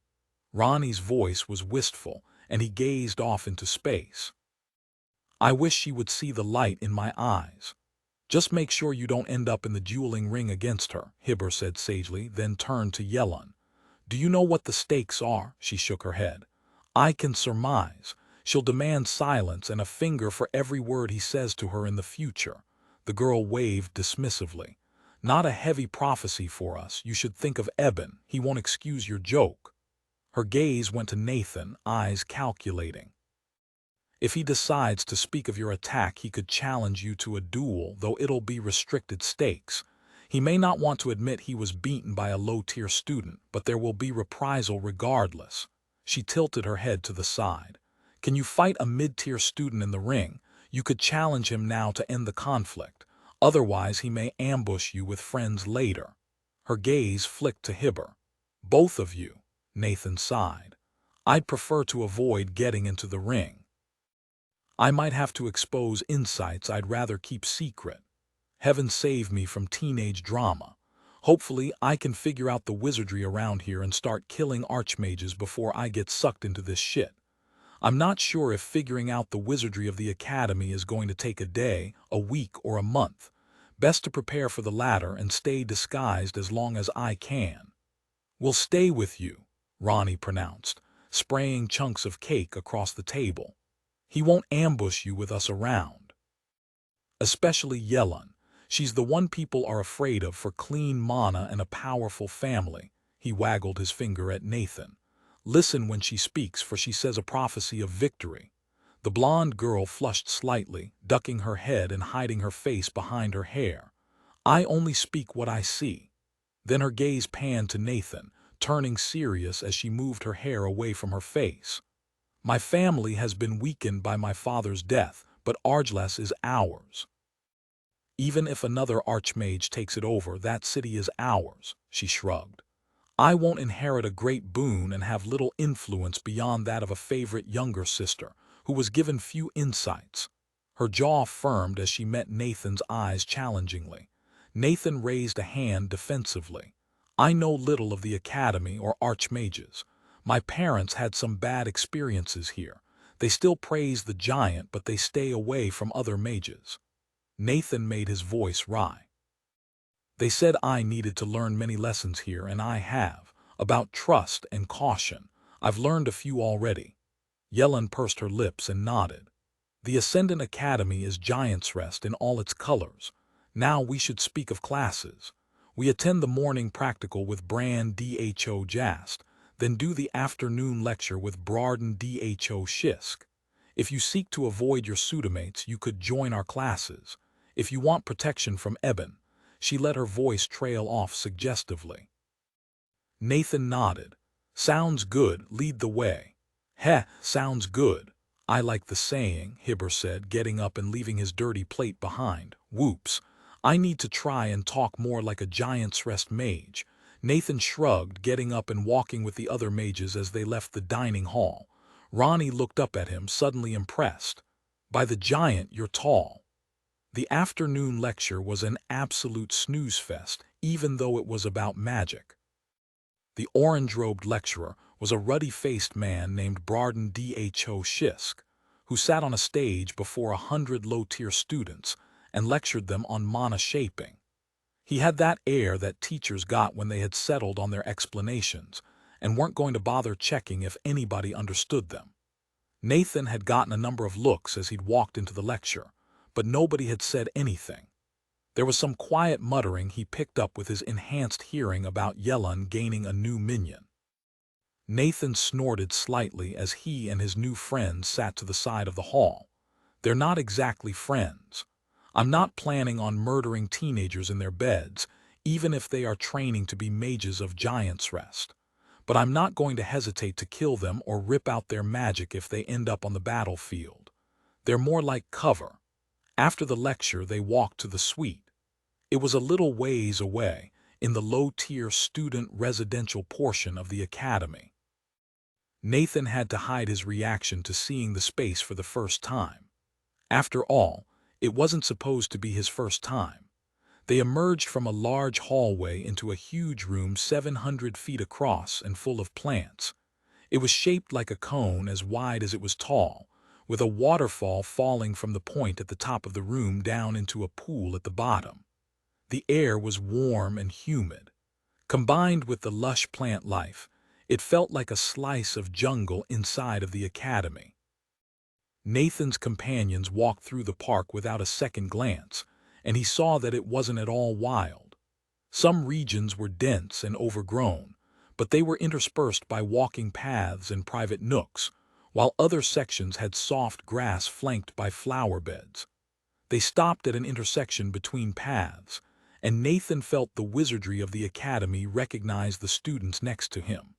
Ronnie's voice was wistful, and he gazed off into space. "I wish she would see the light in my eyes." "Just make sure you don't end up in the dueling ring against her," Hibber said sagely, then turned to Yellen. "Do you know what the stakes are?" She shook her head. "I can surmise. She'll demand silence and a finger for every word he says to her in the future." The girl waved dismissively. "Not a heavy prophecy for us. You should think of Eben. He won't excuse your joke." Her gaze went to Nathan, eyes calculating. "If he decides to speak of your attack, he could challenge you to a duel, though it'll be restricted stakes. He may not want to admit he was beaten by a low-tier student, but there will be reprisal regardless. She tilted her head to the side. Can you fight a mid-tier student in the ring? You could challenge him now to end the conflict. Otherwise, he may ambush you with friends later. Her gaze flicked to Hibber. Both of you, Nathan sighed. I'd prefer to avoid getting into the ring. I might have to expose insights I'd rather keep secret. Heaven save me from teenage drama. Hopefully, I can figure out the wizardry around here and start killing archmages before I get sucked into this shit. I'm not sure if figuring out the wizardry of the academy is going to take a day, a week, or a month. Best to prepare for the latter and stay disguised as long as I can. We'll stay with you, Ronnie pronounced, spraying chunks of cake across the table. He won't ambush you with us around. Especially Yellen. She's the one people are afraid of for clean mana and a powerful family. He waggled his finger at Nathan. Listen when she speaks, for she says a prophecy of victory. The blonde girl flushed slightly, ducking her head and hiding her face behind her hair. I only speak what I see. Then her gaze panned to Nathan, turning serious as she moved her hair away from her face. My family has been weakened by my father's death, but Argles is ours. Even if another archmage takes it over, that city is ours, she shrugged. I won't inherit a great boon and have little influence beyond that of a favorite younger sister, who was given few insights. Her jaw firmed as she met Nathan's eyes challengingly. Nathan raised a hand defensively. I know little of the academy or archmages. My parents had some bad experiences here. They still praise the giant, but they stay away from other mages. Nathan made his voice wry. They said I needed to learn many lessons here, and I have. About trust and caution. I've learned a few already. Yellen pursed her lips and nodded. The Ascendant Academy is Giant's Rest in all its colors. Now we should speak of classes. We attend the morning practical with Bran Dho Jast, then do the afternoon lecture with Brarden Dho Shisk. If you seek to avoid your pseudomates, you could join our classes. If you want protection from Eben, she let her voice trail off suggestively. Nathan nodded. Sounds good, lead the way. Heh, sounds good. I like the saying, Hibber said, getting up and leaving his dirty plate behind. Whoops. I need to try and talk more like a Giant's Rest mage. Nathan shrugged, getting up and walking with the other mages as they left the dining hall. Ronnie looked up at him, suddenly impressed. By the giant, you're tall. The afternoon lecture was an absolute snooze fest, even though it was about magic. The orange-robed lecturer was a ruddy-faced man named Brarden Dho Shisk, who sat on a stage before 100 low-tier students and lectured them on mana shaping. He had that air that teachers got when they had settled on their explanations and weren't going to bother checking if anybody understood them. Nathan had gotten a number of looks as he'd walked into the lecture, but nobody had said anything. There was some quiet muttering he picked up with his enhanced hearing about Yellen gaining a new minion. Nathan snorted slightly as he and his new friends sat to the side of the hall. They're not exactly friends. I'm not planning on murdering teenagers in their beds, even if they are training to be mages of Giant's Rest. But I'm not going to hesitate to kill them or rip out their magic if they end up on the battlefield. They're more like cover. After the lecture, they walked to the suite. It was a little ways away, in the low-tier student residential portion of the academy. Nathan had to hide his reaction to seeing the space for the first time. After all, it wasn't supposed to be his first time. They emerged from a large hallway into a huge room 700 feet across and full of plants. It was shaped like a cone as wide as it was tall, with a waterfall falling from the point at the top of the room down into a pool at the bottom. The air was warm and humid. Combined with the lush plant life, it felt like a slice of jungle inside of the academy. Nathan's companions walked through the park without a second glance, and he saw that it wasn't at all wild. Some regions were dense and overgrown, but they were interspersed by walking paths and private nooks, while other sections had soft grass flanked by flower beds. They stopped at an intersection between paths, and Nathan felt the wizardry of the academy recognize the students next to him.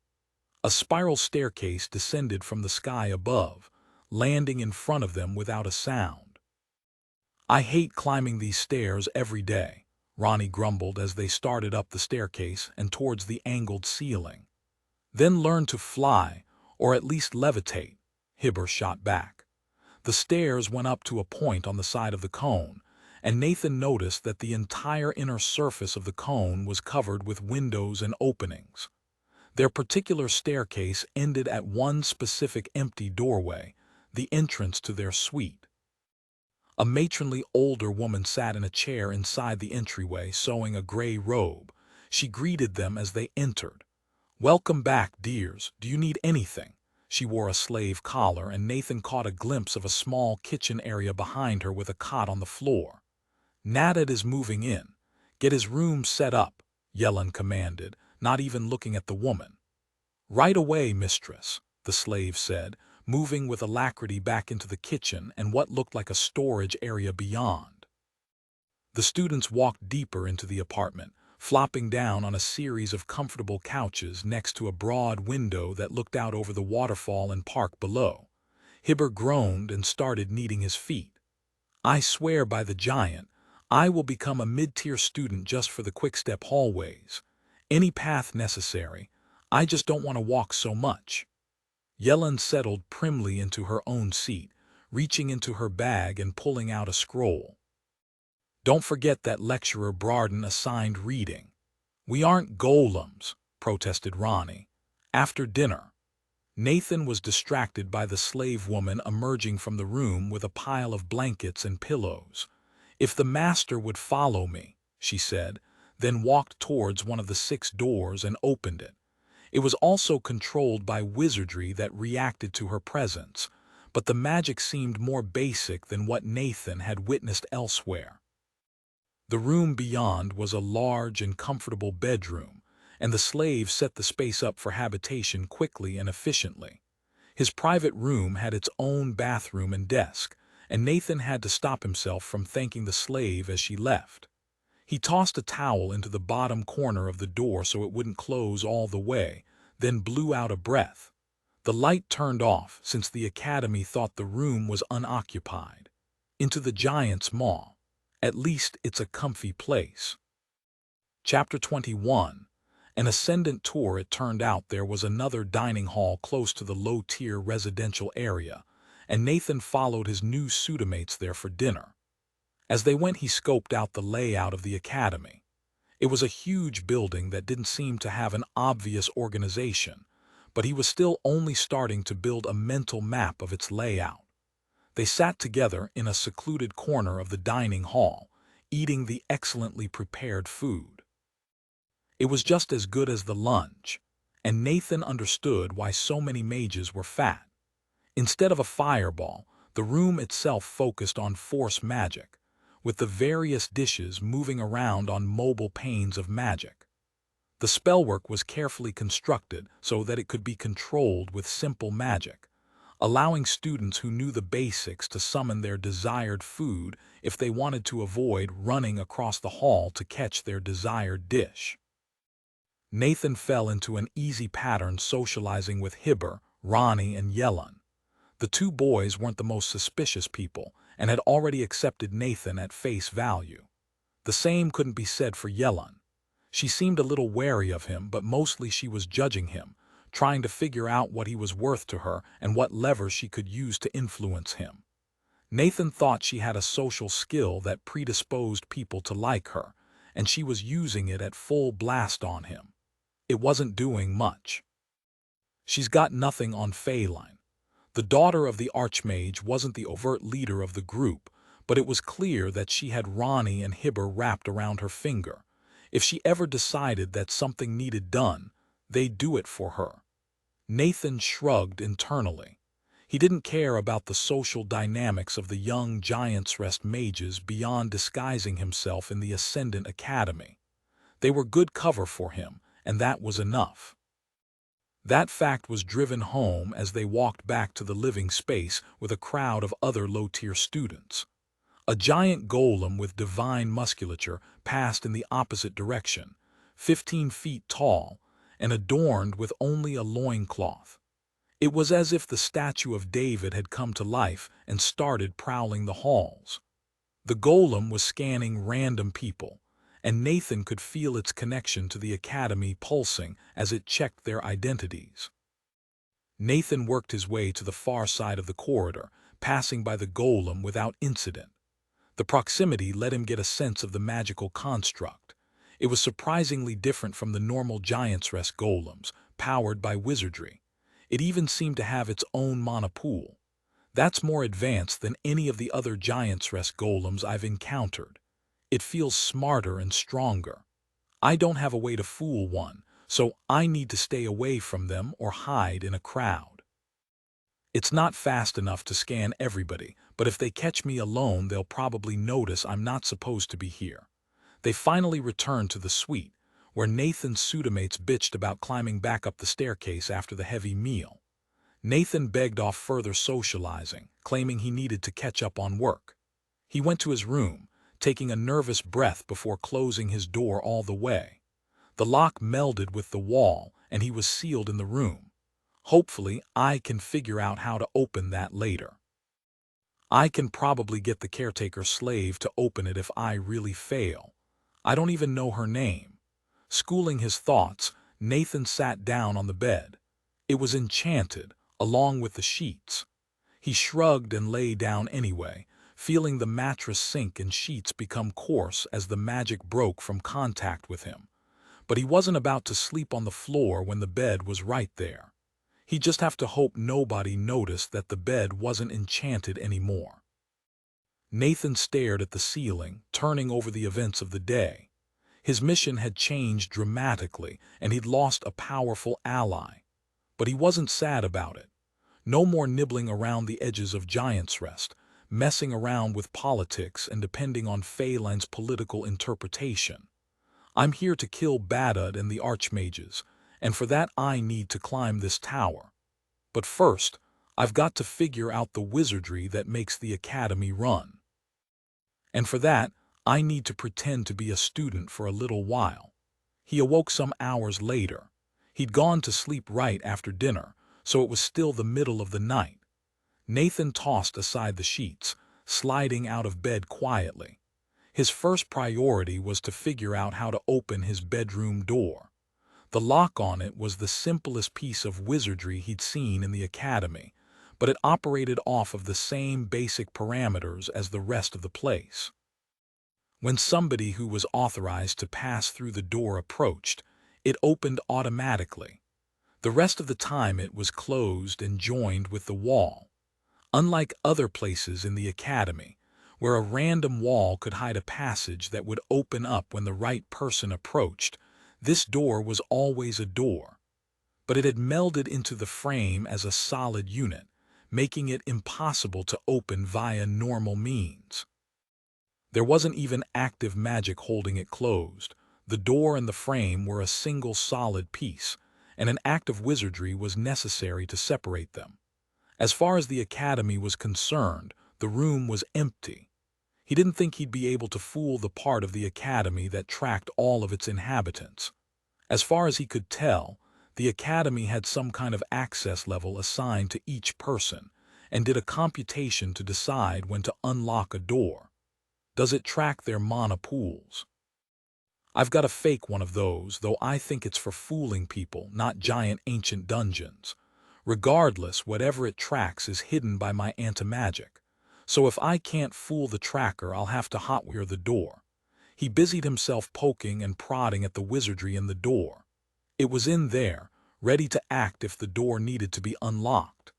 A spiral staircase descended from the sky above, landing in front of them without a sound. "I hate climbing these stairs every day," Ronnie grumbled as they started up the staircase and towards the angled ceiling. "Then learn to fly, or at least levitate," Hibbert shot back. The stairs went up to a point on the side of the cone, and Nathan noticed that the entire inner surface of the cone was covered with windows and openings. Their particular staircase ended at one specific empty doorway, the entrance to their suite. A matronly older woman sat in a chair inside the entryway, sewing a gray robe. She greeted them as they entered. "Welcome back, dears. Do you need anything?" She wore a slave collar, and Nathan caught a glimpse of a small kitchen area behind her with a cot on the floor. "Nadad is moving in. Get his room set up," Yellen commanded, not even looking at the woman. "Right away, mistress," the slave said, moving with alacrity back into the kitchen and what looked like a storage area beyond. The students walked deeper into the apartment, flopping down on a series of comfortable couches next to a broad window that looked out over the waterfall and park below. Hibbert groaned and started kneading his feet. "I swear by the giant, I will become a mid-tier student just for the quick-step hallways. Any path necessary. I just don't want to walk so much." Yellen settled primly into her own seat, reaching into her bag and pulling out a scroll. "Don't forget that lecturer Barden assigned reading." "We aren't golems," protested Ronnie. "After dinner." Nathan was distracted by the slave woman emerging from the room with a pile of blankets and pillows. "If the master would follow me," she said, then walked towards one of the 6 doors and opened it. It was also controlled by wizardry that reacted to her presence, but the magic seemed more basic than what Nathan had witnessed elsewhere. The room beyond was a large and comfortable bedroom, and the slave set the space up for habitation quickly and efficiently. His private room had its own bathroom and desk, and Nathan had to stop himself from thanking the slave as she left. He tossed a towel into the bottom corner of the door so it wouldn't close all the way, then blew out a breath. The light turned off since the academy thought the room was unoccupied. Into the giant's maw. At least it's a comfy place. Chapter 21. An ascendant tour. It turned out there was another dining hall close to the low-tier residential area, and Nathan followed his new studentmates there for dinner. As they went, he scoped out the layout of the academy. It was a huge building that didn't seem to have an obvious organization, but he was still only starting to build a mental map of its layout. They sat together in a secluded corner of the dining hall, eating the excellently prepared food. It was just as good as the lunch, and Nathan understood why so many mages were fat. Instead of a fireball, the room itself focused on force magic, with the various dishes moving around on mobile panes of magic. The spellwork was carefully constructed so that it could be controlled with simple magic, allowing students who knew the basics to summon their desired food if they wanted to avoid running across the hall to catch their desired dish. Nathan fell into an easy pattern socializing with Hibbert, Ronnie, and Yellen. The 2 boys weren't the most suspicious people and had already accepted Nathan at face value. The same couldn't be said for Yellen. She seemed a little wary of him, but mostly she was judging him, trying to figure out what he was worth to her and what levers she could use to influence him. Nathan thought she had a social skill that predisposed people to like her, and she was using it at full blast on him. It wasn't doing much. "She's got nothing on Feline." The daughter of the Archmage wasn't the overt leader of the group, but it was clear that she had Ronnie and Hibbert wrapped around her finger. If she ever decided that something needed done, they'd do it for her. Nathan shrugged internally. He didn't care about the social dynamics of the young Giants Rest mages beyond disguising himself in the Ascendant Academy. They were good cover for him, and that was enough. That fact was driven home as they walked back to the living space with a crowd of other low-tier students. A giant golem with divine musculature passed in the opposite direction, 15 feet tall, and adorned with only a loincloth. It was as if the statue of David had come to life and started prowling the halls. The golem was scanning random people, and Nathan could feel its connection to the academy pulsing as it checked their identities. Nathan worked his way to the far side of the corridor, passing by the golem without incident. The proximity let him get a sense of the magical construct. It was surprisingly different from the normal Giant's Rest golems, powered by wizardry. It even seemed to have its own mana pool. That's more advanced than any of the other Giant's Rest golems I've encountered. It feels smarter and stronger. I don't have a way to fool one, so I need to stay away from them or hide in a crowd. It's not fast enough to scan everybody, but if they catch me alone, they'll probably notice I'm not supposed to be here. They finally returned to the suite, where Nathan's pseudomates bitched about climbing back up the staircase after the heavy meal. Nathan begged off further socializing, claiming he needed to catch up on work. He went to his room, taking a nervous breath before closing his door all the way. The lock melded with the wall, and he was sealed in the room. Hopefully, I can figure out how to open that later. I can probably get the caretaker slave to open it if I really fail. I don't even know her name. Schooling his thoughts, Nathan sat down on the bed. It was enchanted, along with the sheets. He shrugged and lay down anyway, feeling the mattress sink and sheets become coarse as the magic broke from contact with him. But he wasn't about to sleep on the floor when the bed was right there. He'd just have to hope nobody noticed that the bed wasn't enchanted anymore. Nathan stared at the ceiling, turning over the events of the day. His mission had changed dramatically, and he'd lost a powerful ally. But he wasn't sad about it. No more nibbling around the edges of Giant's Rest, messing around with politics and depending on Phelan's political interpretation. I'm here to kill Badud and the Archmages, and for that I need to climb this tower. But first, I've got to figure out the wizardry that makes the academy run. And for that, I need to pretend to be a student for a little while. He awoke some hours later. He'd gone to sleep right after dinner, so it was still the middle of the night. Nathan tossed aside the sheets, sliding out of bed quietly. His first priority was to figure out how to open his bedroom door. The lock on it was the simplest piece of wizardry he'd seen in the academy, but it operated off of the same basic parameters as the rest of the place. When somebody who was authorized to pass through the door approached, it opened automatically. The rest of the time it was closed and joined with the wall. Unlike other places in the academy, where a random wall could hide a passage that would open up when the right person approached, this door was always a door. But it had melded into the frame as a solid unit, making it impossible to open via normal means. There wasn't even active magic holding it closed. The door and the frame were a single solid piece, and an act of wizardry was necessary to separate them. As far as the academy was concerned, the room was empty. He didn't think he'd be able to fool the part of the academy that tracked all of its inhabitants. As far as he could tell, the academy had some kind of access level assigned to each person, and did a computation to decide when to unlock a door. Does it track their mana pools? I've got to fake one of those, though I think it's for fooling people, not giant ancient dungeons. Regardless, whatever it tracks is hidden by my anti-magic. So if I can't fool the tracker, I'll have to hotwire the door. He busied himself poking and prodding at the wizardry in the door. It was in there, ready to act if the door needed to be unlocked.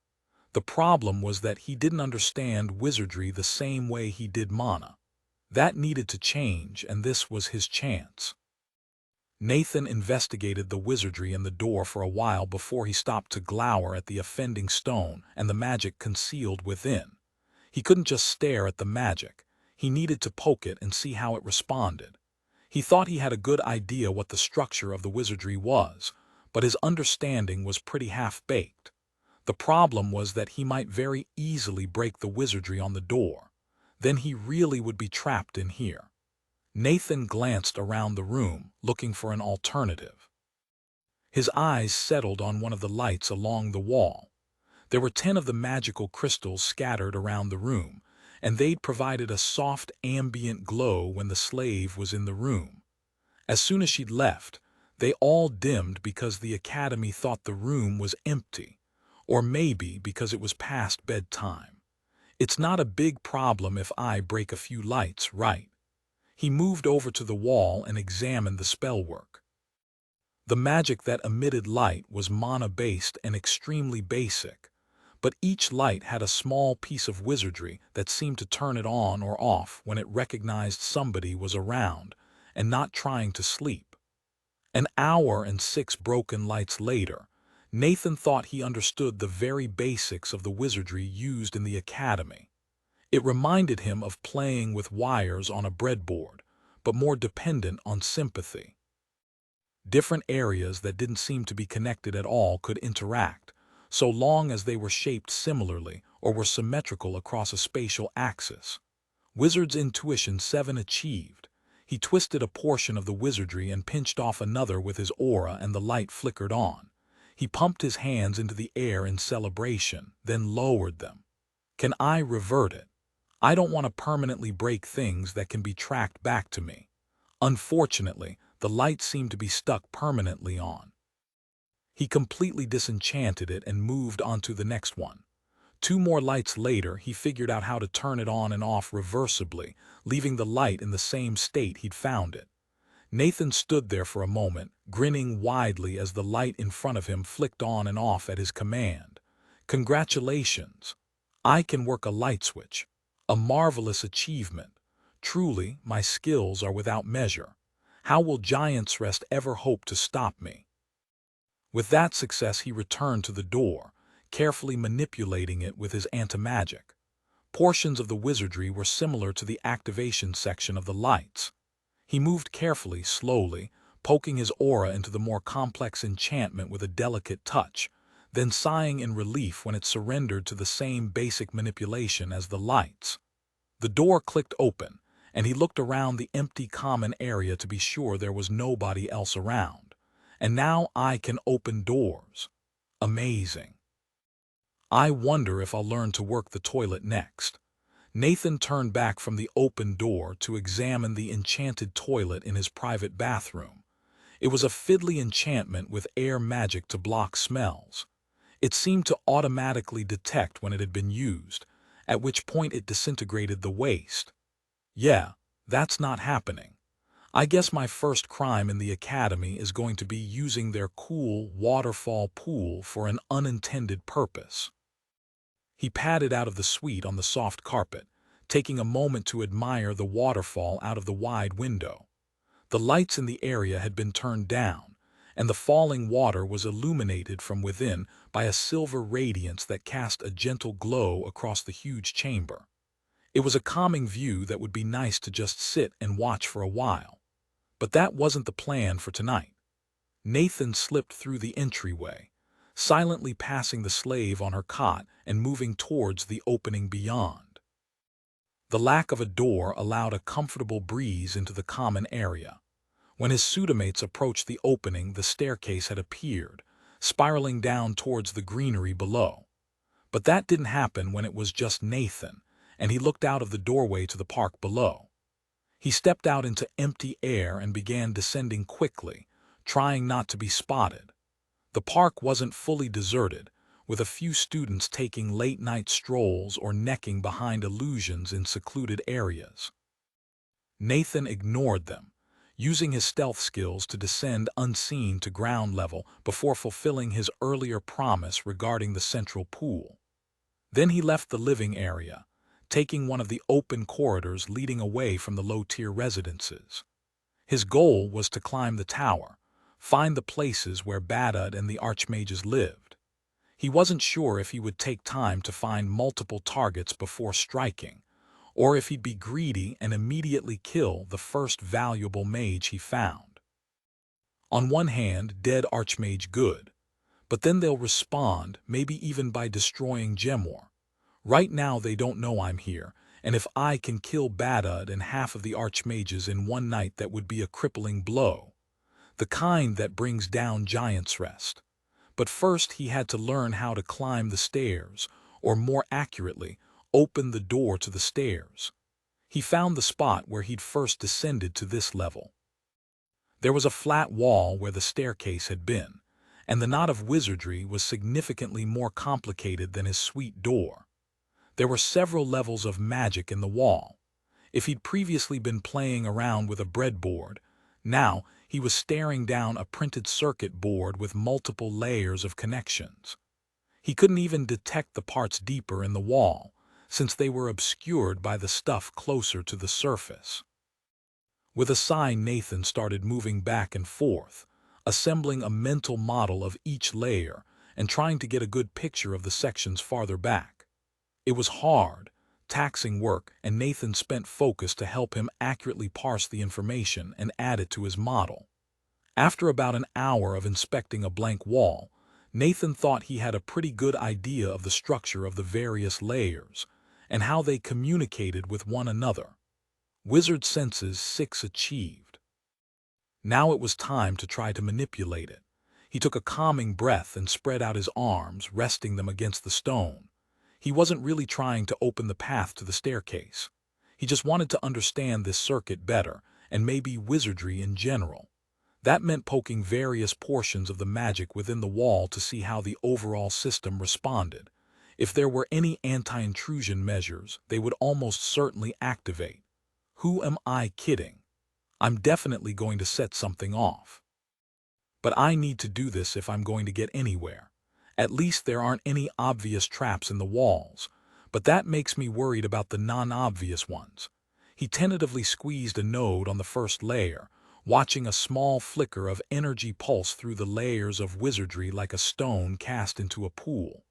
The problem was that he didn't understand wizardry the same way he did mana. That needed to change, and this was his chance. Nathan investigated the wizardry in the door for a while before he stopped to glower at the offending stone and the magic concealed within. He couldn't just stare at the magic. He needed to poke it and see how it responded. He thought he had a good idea what the structure of the wizardry was, but his understanding was pretty half-baked. The problem was that he might very easily break the wizardry on the door. then he really would be trapped in here. Nathan glanced around the room, looking for an alternative. His eyes settled on one of the lights along the wall. There were 10 of the magical crystals scattered around the room, and they'd provided a soft ambient glow when the slave was in the room. As soon as she'd left, they all dimmed because the academy thought the room was empty, or maybe because it was past bedtime. It's not a big problem if I break a few lights, right? He moved over to the wall and examined the spellwork. The magic that emitted light was mana-based and extremely basic, but each light had a small piece of wizardry that seemed to turn it on or off when it recognized somebody was around and not trying to sleep. An hour and 6 broken lights later, Nathan thought he understood the very basics of the wizardry used in the academy. It reminded him of playing with wires on a breadboard, but more dependent on sympathy. Different areas that didn't seem to be connected at all could interact, so long as they were shaped similarly or were symmetrical across a spatial axis. Wizard's Intuition 7 achieved. He twisted a portion of the wizardry and pinched off another with his aura, and the light flickered on. He pumped his hands into the air in celebration, then lowered them. Can I revert it? I don't want to permanently break things that can be tracked back to me. Unfortunately, the light seemed to be stuck permanently on. He completely disenchanted it and moved on to the next one. 2 more lights later, he figured out how to turn it on and off reversibly, leaving the light in the same state he'd found it. Nathan stood there for a moment, grinning widely as the light in front of him flicked on and off at his command. Congratulations! I can work a light switch. A marvelous achievement. Truly, my skills are without measure. How will Giant's Rest ever hope to stop me? With that success, he returned to the door, carefully manipulating it with his anti-magic. Portions of the wizardry were similar to the activation section of the lights. He moved carefully, slowly, poking his aura into the more complex enchantment with a delicate touch, then sighing in relief when it surrendered to the same basic manipulation as the lights. The door clicked open, and he looked around the empty common area to be sure there was nobody else around. And now I can open doors. Amazing. I wonder if I'll learn to work the toilet next. Nathan turned back from the open door to examine the enchanted toilet in his private bathroom. It was a fiddly enchantment with air magic to block smells. It seemed to automatically detect when it had been used, at which point it disintegrated the waste. Yeah, that's not happening. I guess my first crime in the academy is going to be using their cool waterfall pool for an unintended purpose. He padded out of the suite on the soft carpet, taking a moment to admire the waterfall out of the wide window. The lights in the area had been turned down, and the falling water was illuminated from within by a silver radiance that cast a gentle glow across the huge chamber. It was a calming view that would be nice to just sit and watch for a while. But that wasn't the plan for tonight. Nathan slipped through the entryway, silently passing the slave on her cot and moving towards the opening beyond. The lack of a door allowed a comfortable breeze into the common area. When his pseudomates approached the opening, the staircase had appeared, spiraling down towards the greenery below. But that didn't happen when it was just Nathan, and he looked out of the doorway to the park below. He stepped out into empty air and began descending quickly, trying not to be spotted. The park wasn't fully deserted, with a few students taking late-night strolls or necking behind illusions in secluded areas. Nathan ignored them, using his stealth skills to descend unseen to ground level before fulfilling his earlier promise regarding the central pool. Then he left the living area, taking one of the open corridors leading away from the low-tier residences. His goal was to climb the tower, find the places where Badud and the archmages lived. He wasn't sure if he would take time to find multiple targets before striking, or if he'd be greedy and immediately kill the first valuable mage he found. On one hand, dead archmage good, but then they'll respond, maybe even by destroying Gemor. Right now they don't know I'm here, and if I can kill Badud and half of the Archmages in one night, that would be a crippling blow, the kind that brings down giants' rest. But first he had to learn how to climb the stairs, or more accurately, open the door to the stairs. He found the spot where he'd first descended to this level. There was a flat wall where the staircase had been, and the knot of wizardry was significantly more complicated than his sweet door. There were several levels of magic in the wall. If he'd previously been playing around with a breadboard, now he was staring down a printed circuit board with multiple layers of connections. He couldn't even detect the parts deeper in the wall, since they were obscured by the stuff closer to the surface. With a sigh, Nathan started moving back and forth, assembling a mental model of each layer and trying to get a good picture of the sections farther back. It was hard, taxing work, and Nathan spent focus to help him accurately parse the information and add it to his model. After about an hour of inspecting a blank wall, Nathan thought he had a pretty good idea of the structure of the various layers and how they communicated with one another. Wizard Senses 6 achieved. Now it was time to try to manipulate it. He took a calming breath and spread out his arms, resting them against the stone. He wasn't really trying to open the path to the staircase. He just wanted to understand this circuit better, and maybe wizardry in general. That meant poking various portions of the magic within the wall to see how the overall system responded. If there were any anti-intrusion measures, they would almost certainly activate. Who am I kidding? I'm definitely going to set something off. But I need to do this if I'm going to get anywhere. At least there aren't any obvious traps in the walls, but that makes me worried about the non-obvious ones. He tentatively squeezed a node on the first layer, watching a small flicker of energy pulse through the layers of wizardry like a stone cast into a pool.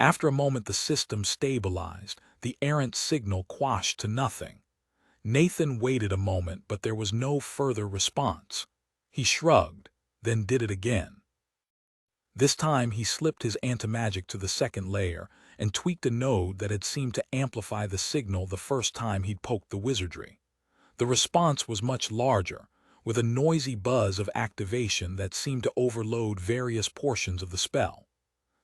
After a moment the system stabilized, the errant signal quashed to nothing. Nathan waited a moment, but there was no further response. He shrugged, then did it again. This time he slipped his anti-magic to the second layer and tweaked a node that had seemed to amplify the signal the first time he'd poked the wizardry. The response was much larger, with a noisy buzz of activation that seemed to overload various portions of the spell.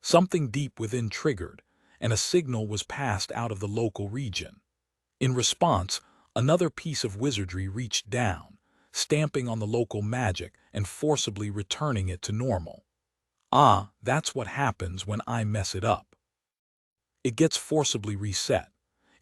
Something deep within triggered, and a signal was passed out of the local region. In response, another piece of wizardry reached down, stamping on the local magic and forcibly returning it to normal. Ah, that's what happens when I mess it up. It gets forcibly reset.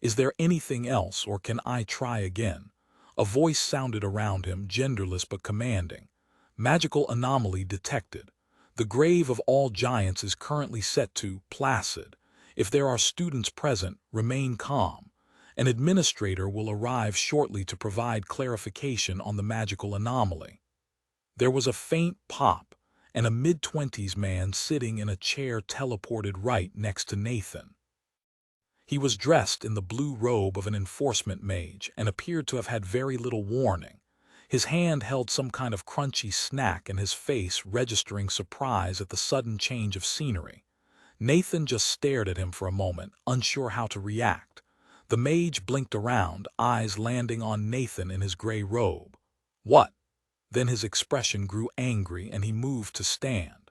Is there anything else, or can I try again? A voice sounded around him, genderless but commanding. Magical anomaly detected. The grave of all giants is currently set to placid. If there are students present, remain calm. An administrator will arrive shortly to provide clarification on the magical anomaly. There was a faint pop, and a mid-20s man sitting in a chair teleported right next to Nathan. He was dressed in the blue robe of an enforcement mage and appeared to have had very little warning. His hand held some kind of crunchy snack and his face registering surprise at the sudden change of scenery. Nathan just stared at him for a moment, unsure how to react. The mage blinked around, eyes landing on Nathan in his gray robe. What? Then his expression grew angry and he moved to stand.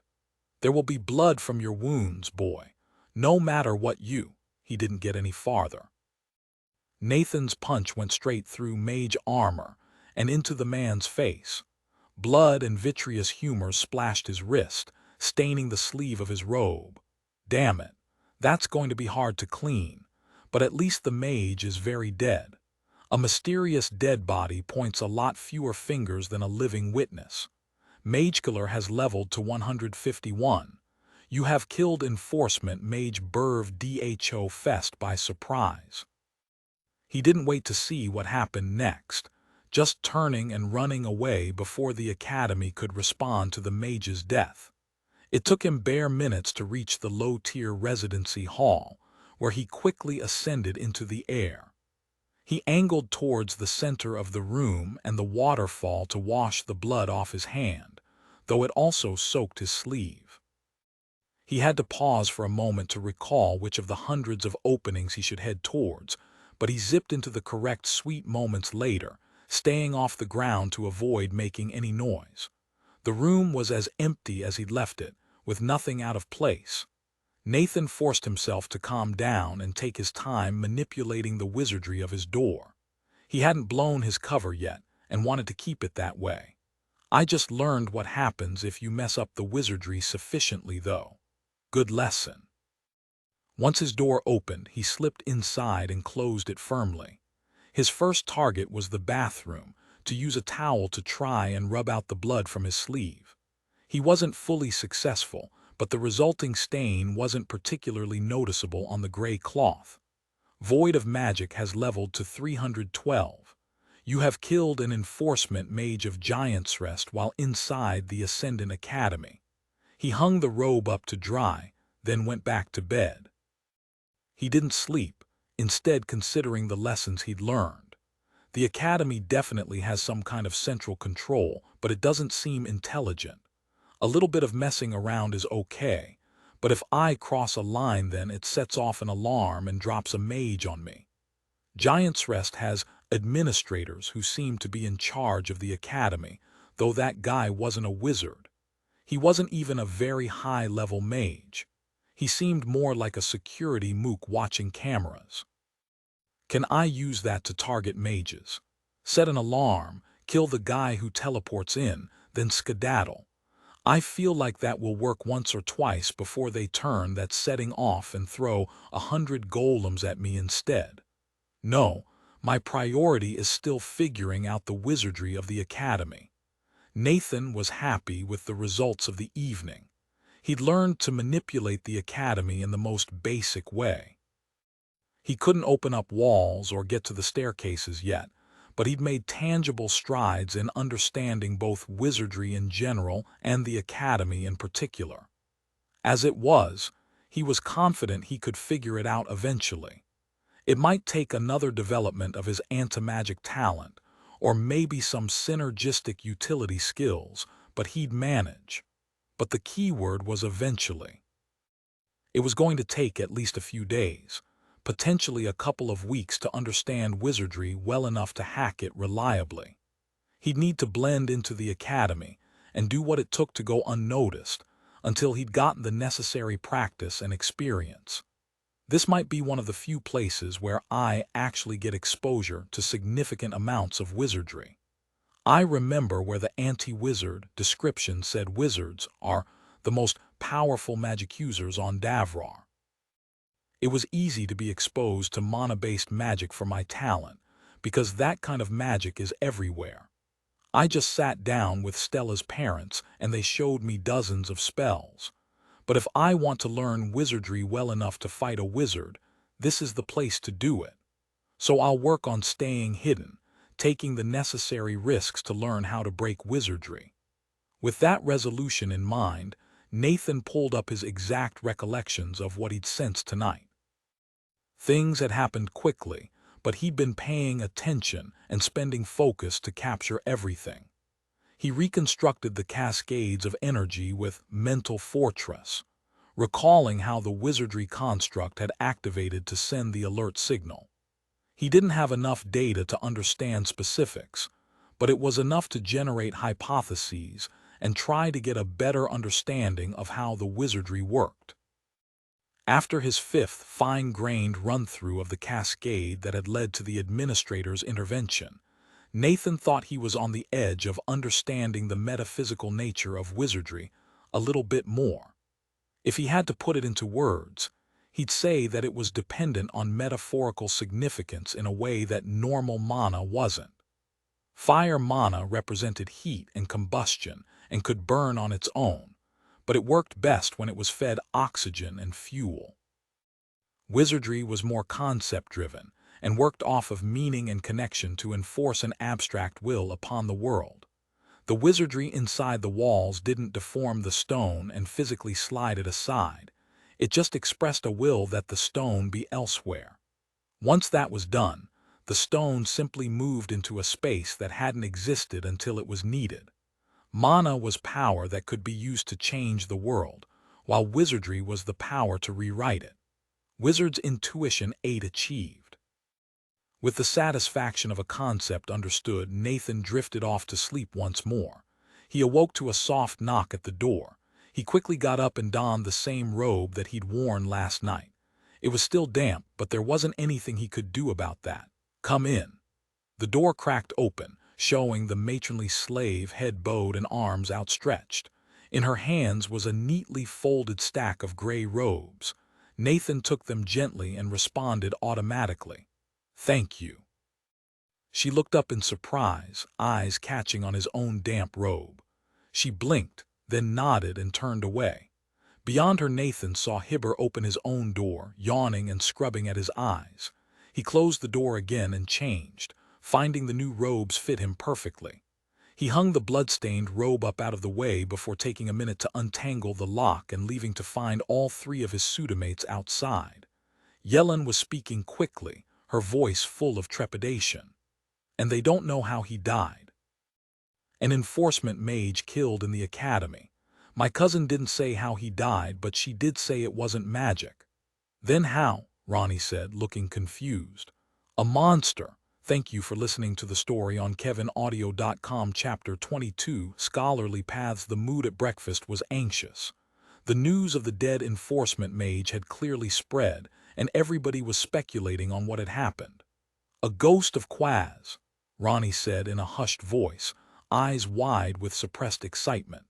There will be blood from your wounds, boy. No matter what you. He didn't get any farther. Nathan's punch went straight through mage armor and into the man's face. Blood and vitreous humor splashed his wrist, staining the sleeve of his robe. Damn it, that's going to be hard to clean. But at least the mage is very dead. A mysterious dead body points a lot fewer fingers than a living witness. Mage Killer has leveled to 151. You have killed enforcement mage Burv Dho Fest by surprise. He didn't wait to see what happened next, just turning and running away before the academy could respond to the mage's death. It took him bare minutes to reach the low-tier residency hall, where he quickly ascended into the air. He angled towards the center of the room and the waterfall to wash the blood off his hand, though it also soaked his sleeve. He had to pause for a moment to recall which of the hundreds of openings he should head towards, but he zipped into the correct suite moments later, staying off the ground to avoid making any noise. The room was as empty as he'd left it, with nothing out of place. Nathan forced himself to calm down and take his time manipulating the wizardry of his door. He hadn't blown his cover yet and wanted to keep it that way. I just learned what happens if you mess up the wizardry sufficiently, though. Good lesson. Once his door opened, he slipped inside and closed it firmly. His first target was the bathroom, to use a towel to try and rub out the blood from his sleeve. He wasn't fully successful, but the resulting stain wasn't particularly noticeable on the gray cloth. Void of Magic has leveled to 312. You have killed an enforcement mage of Giant's Rest while inside the Ascendant Academy. He hung the robe up to dry, then went back to bed. He didn't sleep, instead considering the lessons he'd learned. The Academy definitely has some kind of central control, but it doesn't seem intelligent. A little bit of messing around is okay, but if I cross a line then it sets off an alarm and drops a mage on me. Giant's Rest has administrators who seem to be in charge of the Academy, though that guy wasn't a wizard. He wasn't even a very high-level mage. He seemed more like a security mook watching cameras. Can I use that to target mages? Set an alarm, kill the guy who teleports in, then skedaddle. I feel like that will work once or twice before they turn that setting off and throw 100 golems at me instead. No, my priority is still figuring out the wizardry of the Academy. Nathan was happy with the results of the evening. He'd learned to manipulate the Academy in the most basic way. He couldn't open up walls or get to the staircases yet, but he'd made tangible strides in understanding both wizardry in general and the Academy in particular. As it was, he was confident he could figure it out eventually. It might take another development of his anti-magic talent, or maybe some synergistic utility skills, but he'd manage. But the key word was eventually. It was going to take at least a few days, potentially a couple of weeks to understand wizardry well enough to hack it reliably. He'd need to blend into the Academy and do what it took to go unnoticed until he'd gotten the necessary practice and experience. This might be one of the few places where I actually get exposure to significant amounts of wizardry. I remember where the anti-wizard description said wizards are the most powerful magic users on Davrar. It was easy to be exposed to mana-based magic for my talent, because that kind of magic is everywhere. I just sat down with Stella's parents and they showed me dozens of spells. But if I want to learn wizardry well enough to fight a wizard, this is the place to do it. So I'll work on staying hidden, taking the necessary risks to learn how to break wizardry. With that resolution in mind, Nathan pulled up his exact recollections of what he'd sensed tonight. Things had happened quickly, but he'd been paying attention and spending focus to capture everything. He reconstructed the cascades of energy with Mental Fortress, recalling how the wizardry construct had activated to send the alert signal. He didn't have enough data to understand specifics, but it was enough to generate hypotheses and try to get a better understanding of how the wizardry worked. After his fifth fine-grained run-through of the cascade that had led to the administrator's intervention, Nathan thought he was on the edge of understanding the metaphysical nature of wizardry a little bit more. If he had to put it into words, he'd say that it was dependent on metaphorical significance in a way that normal mana wasn't. Fire mana represented heat and combustion and could burn on its own, but it worked best when it was fed oxygen and fuel. Wizardry was more concept-driven and worked off of meaning and connection to enforce an abstract will upon the world. The wizardry inside the walls didn't deform the stone and physically slide it aside. It just expressed a will that the stone be elsewhere. Once that was done, the stone simply moved into a space that hadn't existed until it was needed. Mana was power that could be used to change the world, while wizardry was the power to rewrite it. Wizard's intuition achieved. With the satisfaction of a concept understood, Nathan drifted off to sleep once more. He awoke to a soft knock at the door. He quickly got up and donned the same robe that he'd worn last night. It was still damp, but there wasn't anything he could do about that. "Come in." The door cracked open, showing the matronly slave, head bowed and arms outstretched. In her hands was a neatly folded stack of gray robes. Nathan took them gently and responded automatically, "Thank you." She looked up in surprise, eyes catching on his own damp robe. She blinked, then nodded and turned away. Beyond her, Nathan saw Hibber open his own door, yawning and scrubbing at his eyes. He closed the door again and changed, finding the new robes fit him perfectly. He hung the blood-stained robe up out of the way before taking a minute to untangle the lock and leaving to find all three of his pseudomates outside. Yellen was speaking quickly, her voice full of trepidation. "And they don't know how he died. An enforcement mage killed in the academy. My cousin didn't say how he died, but she did say it wasn't magic." "Then how?" Ronnie said, looking confused. "A monster." Thank you for listening to the story on KevinAudio.com. Chapter 22, Scholarly Paths. The mood at breakfast was anxious. The news of the dead enforcement mage had clearly spread, and everybody was speculating on what had happened. "A ghost of Quaz," Ronnie said in a hushed voice, eyes wide with suppressed excitement.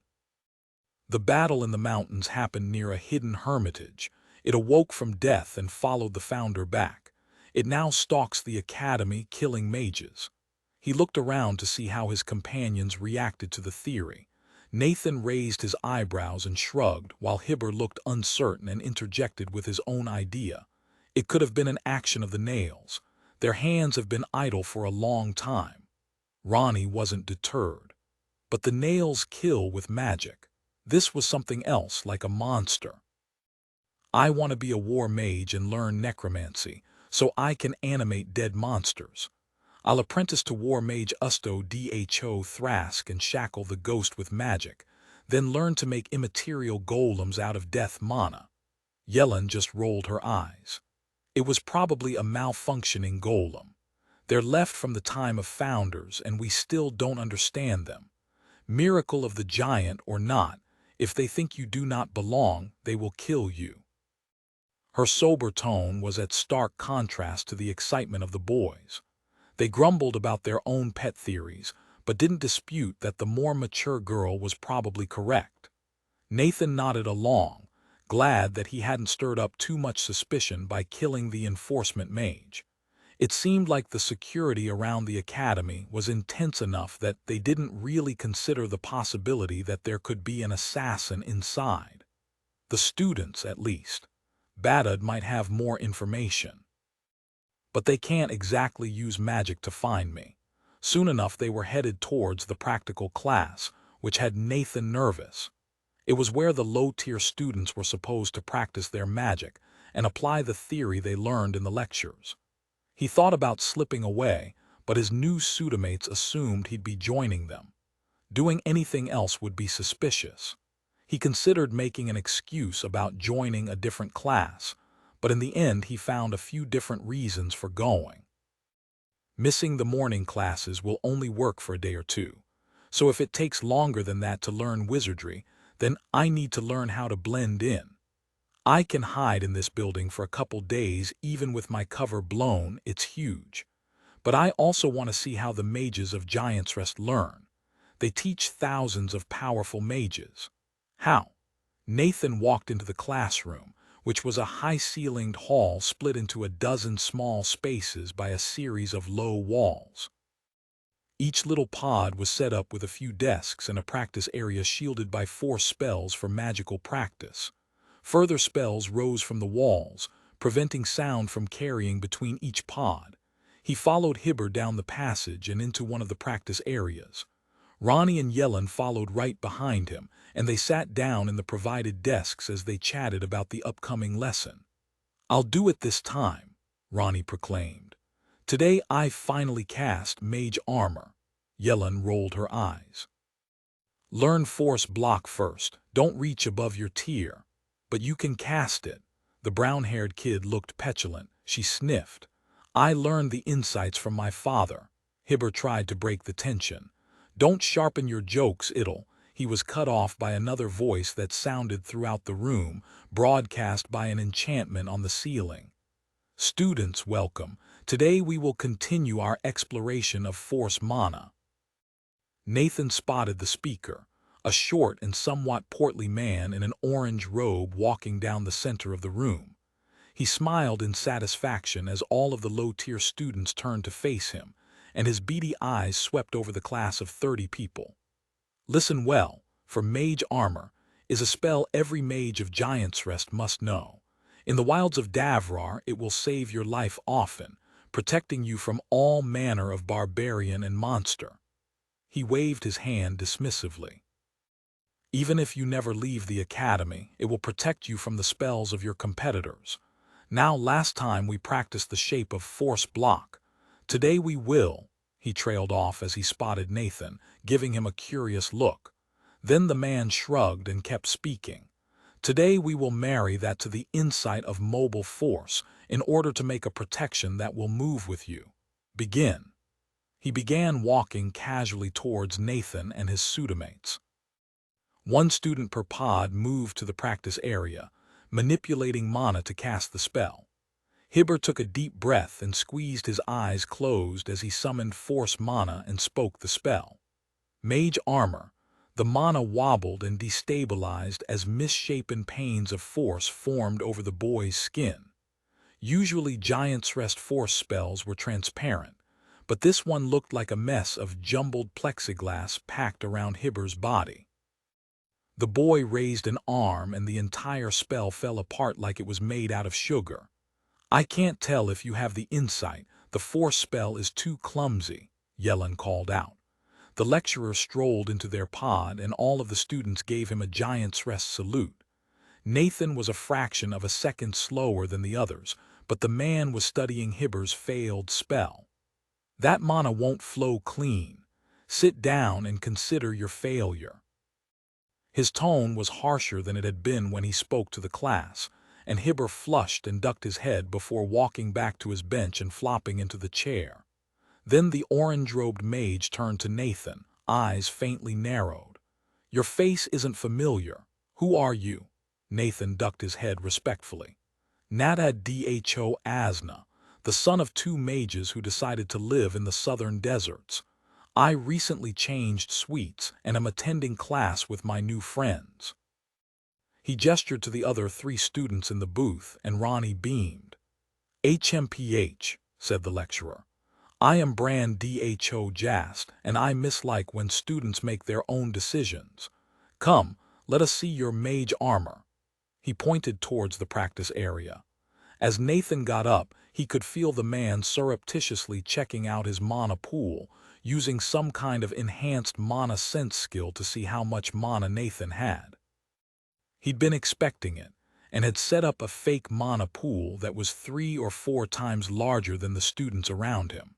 "The battle in the mountains happened near a hidden hermitage. It awoke from death and followed the founder back. It now stalks the academy, killing mages." He looked around to see how his companions reacted to the theory. Nathan raised his eyebrows and shrugged, while Hibber looked uncertain and interjected with his own idea. "It could have been an action of the nails. Their hands have been idle for a long time." Ronnie wasn't deterred. "But the nails kill with magic. This was something else, like a monster. I want to be a war mage and learn necromancy, so I can animate dead monsters. I'll apprentice to war mage Usto Dho Thrask and shackle the ghost with magic, then learn to make immaterial golems out of death mana." Yellen just rolled her eyes. "It was probably a malfunctioning golem. They're left from the time of founders, and we still don't understand them. Miracle of the giant or not, if they think you do not belong, they will kill you." Her sober tone was at stark contrast to the excitement of the boys. They grumbled about their own pet theories, but didn't dispute that the more mature girl was probably correct. Nathan nodded along, glad that he hadn't stirred up too much suspicion by killing the enforcement mage. It seemed like the security around the academy was intense enough that they didn't really consider the possibility that there could be an assassin inside. The students, at least. Badud might have more information. "But they can't exactly use magic to find me." Soon enough they were headed towards the practical class, which had Nathan nervous. It was where the low-tier students were supposed to practice their magic and apply the theory they learned in the lectures. He thought about slipping away, but his new pseudomates assumed he'd be joining them. Doing anything else would be suspicious. He considered making an excuse about joining a different class, but in the end he found a few different reasons for going. "Missing the morning classes will only work for a day or two. So if it takes longer than that to learn wizardry, then I need to learn how to blend in. I can hide in this building for a couple days even with my cover blown, it's huge. But I also want to see how the mages of Giant's Rest learn. They teach thousands of powerful mages." "How?" Nathan walked into the classroom, which was a high-ceilinged hall split into a dozen small spaces by a series of low walls. Each little pod was set up with a few desks and a practice area shielded by 4 spells for magical practice. Further spells rose from the walls, preventing sound from carrying between each pod. He followed Hibber down the passage and into one of the practice areas. Ronnie and Yellen followed right behind him, and they sat down in the provided desks as they chatted about the upcoming lesson. "I'll do it this time," Ronnie proclaimed. "Today I finally cast Mage Armor." Yellen rolled her eyes. "Learn Force Block first. Don't reach above your tier. But you can cast it." The brown-haired kid looked petulant. She sniffed. I learned the insights from my father. Hibber tried to break the tension. Don't sharpen your jokes, Idle. He was cut off by another voice that sounded throughout the room, broadcast by an enchantment on the ceiling. Students, welcome. Today we will continue our exploration of Force Mana. Nathan spotted the speaker, a short and somewhat portly man in an orange robe walking down the center of the room. He smiled in satisfaction as all of the low-tier students turned to face him, and his beady eyes swept over the class of 30 people. Listen well, for Mage Armor is a spell every mage of Giant's Rest must know. In the wilds of Davrar, it will save your life often, protecting you from all manner of barbarian and monster. He waved his hand dismissively. Even if you never leave the academy, it will protect you from the spells of your competitors. Now, last time we practiced the shape of Force Block. Today we will. He trailed off as he spotted Nathan, giving him a curious look. Then the man shrugged and kept speaking. Today we will marry that to the insight of Mobile Force in order to make a protection that will move with you. Begin. He began walking casually towards Nathan and his pseudomates. One student per pod moved to the practice area, manipulating mana to cast the spell. Hibber took a deep breath and squeezed his eyes closed as he summoned Force Mana and spoke the spell. Mage Armor. The mana wobbled and destabilized as misshapen panes of force formed over the boy's skin. Usually Giant's Rest force spells were transparent, but this one looked like a mess of jumbled plexiglass packed around Hibber's body. The boy raised an arm and the entire spell fell apart like it was made out of sugar. I can't tell if you have the insight. The force spell is too clumsy, Yellen called out. The lecturer strolled into their pod and all of the students gave him a Giant's Rest salute. Nathan was a fraction of a second slower than the others, but the man was studying Hibber's failed spell. That mana won't flow clean. Sit down and consider your failure. His tone was harsher than it had been when he spoke to the class, and Hibber flushed and ducked his head before walking back to his bench and flopping into the chair. Then the orange-robed mage turned to Nathan, eyes faintly narrowed. Your face isn't familiar. Who are you? Nathan ducked his head respectfully. Nadad Dho Asna, the son of 2 mages who decided to live in the southern deserts. I recently changed suites and am attending class with my new friends. He gestured to the other 3 students in the booth, and Ronnie beamed. HMPH, said the lecturer. I am Brand Dho Jast, and I mislike when students make their own decisions. Come, let us see your mage armor. He pointed towards the practice area. As Nathan got up, he could feel the man surreptitiously checking out his mana pool, using some kind of enhanced mana sense skill to see how much mana Nathan had. He'd been expecting it, and had set up a fake mana pool that was 3 or 4 times larger than the students around him.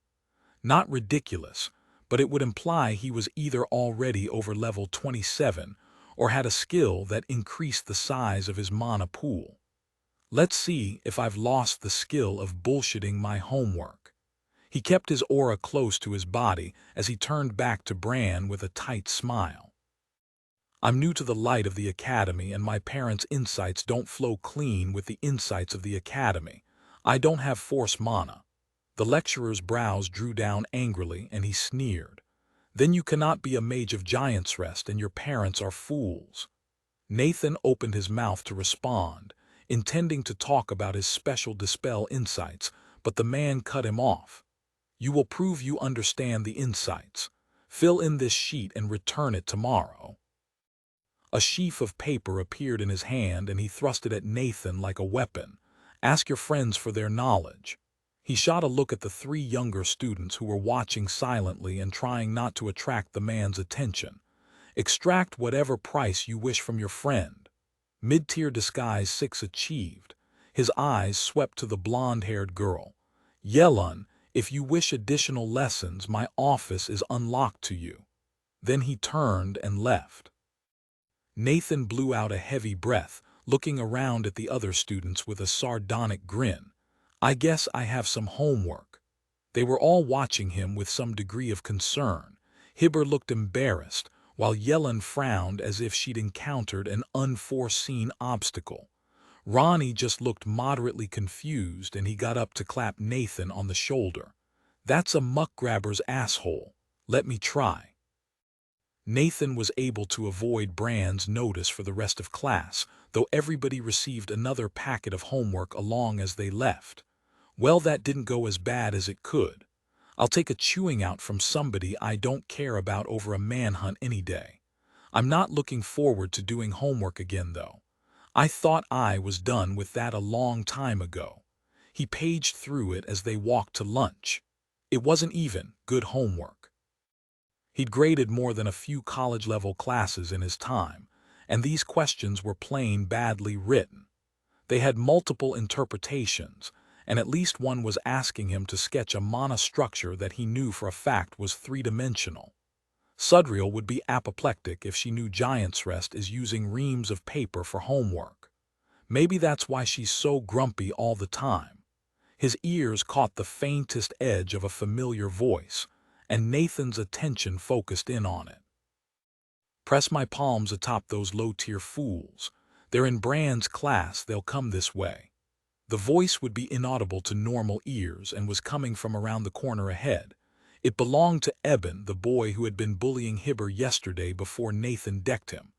Not ridiculous, but it would imply he was either already over level 27 or had a skill that increased the size of his mana pool. Let's see if I've lost the skill of bullshitting my homework. He kept his aura close to his body as he turned back to Bran with a tight smile. I'm new to the light of the academy and my parents' insights don't flow clean with the insights of the academy. I don't have force mana. The lecturer's brows drew down angrily and he sneered. Then you cannot be a mage of Giant's Rest and your parents are fools. Nathan opened his mouth to respond, intending to talk about his special dispel insights, but the man cut him off. You will prove you understand the insights. Fill in this sheet and return it tomorrow. A sheaf of paper appeared in his hand and he thrust it at Nathan like a weapon. Ask your friends for their knowledge. He shot a look at the 3 younger students who were watching silently and trying not to attract the man's attention. Extract whatever price you wish from your friend. Mid-tier disguise 6 achieved. His eyes swept to the blonde-haired girl. Yellun, if you wish additional lessons, my office is unlocked to you. Then he turned and left. Nathan blew out a heavy breath, looking around at the other students with a sardonic grin. I guess I have some homework." They were all watching him with some degree of concern. Hibber looked embarrassed, while Yellen frowned as if she'd encountered an unforeseen obstacle. Ronnie just looked moderately confused, and he got up to clap Nathan on the shoulder. "That's a muck-grabber's asshole. Let me try." Nathan was able to avoid Brand's notice for the rest of class, though everybody received another packet of homework along as they left. "Well, that didn't go as bad as it could. I'll take a chewing out from somebody I don't care about over a manhunt any day. I'm not looking forward to doing homework again, though. I thought I was done with that a long time ago." He paged through it as they walked to lunch. It wasn't even good homework. He'd graded more than a few college-level classes in his time, and these questions were plain badly written. They had multiple interpretations, and at least one was asking him to sketch a monostructure that he knew for a fact was three-dimensional. Sudriel would be apoplectic if she knew Giant's Rest is using reams of paper for homework. Maybe that's why she's so grumpy all the time. His ears caught the faintest edge of a familiar voice, and Nathan's attention focused in on it. "Press my palms atop those low-tier fools. They're in Brand's class, they'll come this way." The voice would be inaudible to normal ears and was coming from around the corner ahead. It belonged to Eben, the boy who had been bullying Hibber yesterday before Nathan decked him.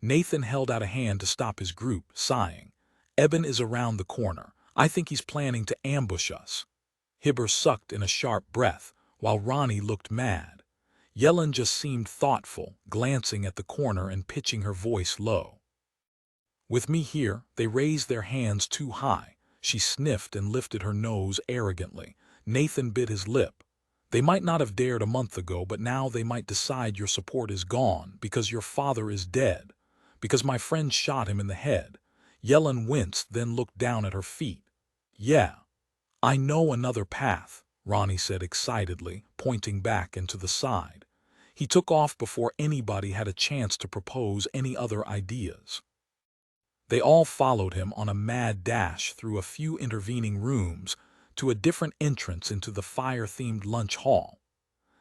Nathan held out a hand to stop his group, sighing. "Eben is around the corner. I think he's planning to ambush us." Hibber sucked in a sharp breath, while Ronnie looked mad. Yellen just seemed thoughtful, glancing at the corner and pitching her voice low. "With me here," they raised their hands too high. She sniffed and lifted her nose arrogantly. Nathan bit his lip. "They might not have dared a month ago, but now they might decide your support is gone because your father is dead, because my friend shot him in the head." Yellen winced, then looked down at her feet. "Yeah, I know another path," Ronnie said excitedly, pointing back and to the side. He took off before anybody had a chance to propose any other ideas. They all followed him on a mad dash through a few intervening rooms to a different entrance into the fire-themed lunch hall.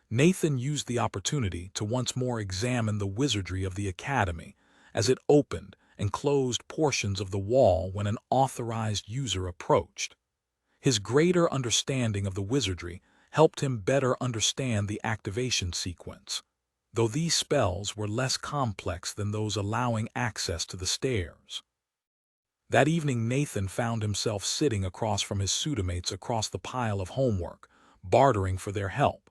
Nathan used the opportunity to once more examine the wizardry of the academy as it opened and closed portions of the wall when an authorized user approached. His greater understanding of the wizardry helped him better understand the activation sequence, though these spells were less complex than those allowing access to the stairs. That evening Nathan found himself sitting across from his pseudomates across the pile of homework, bartering for their help.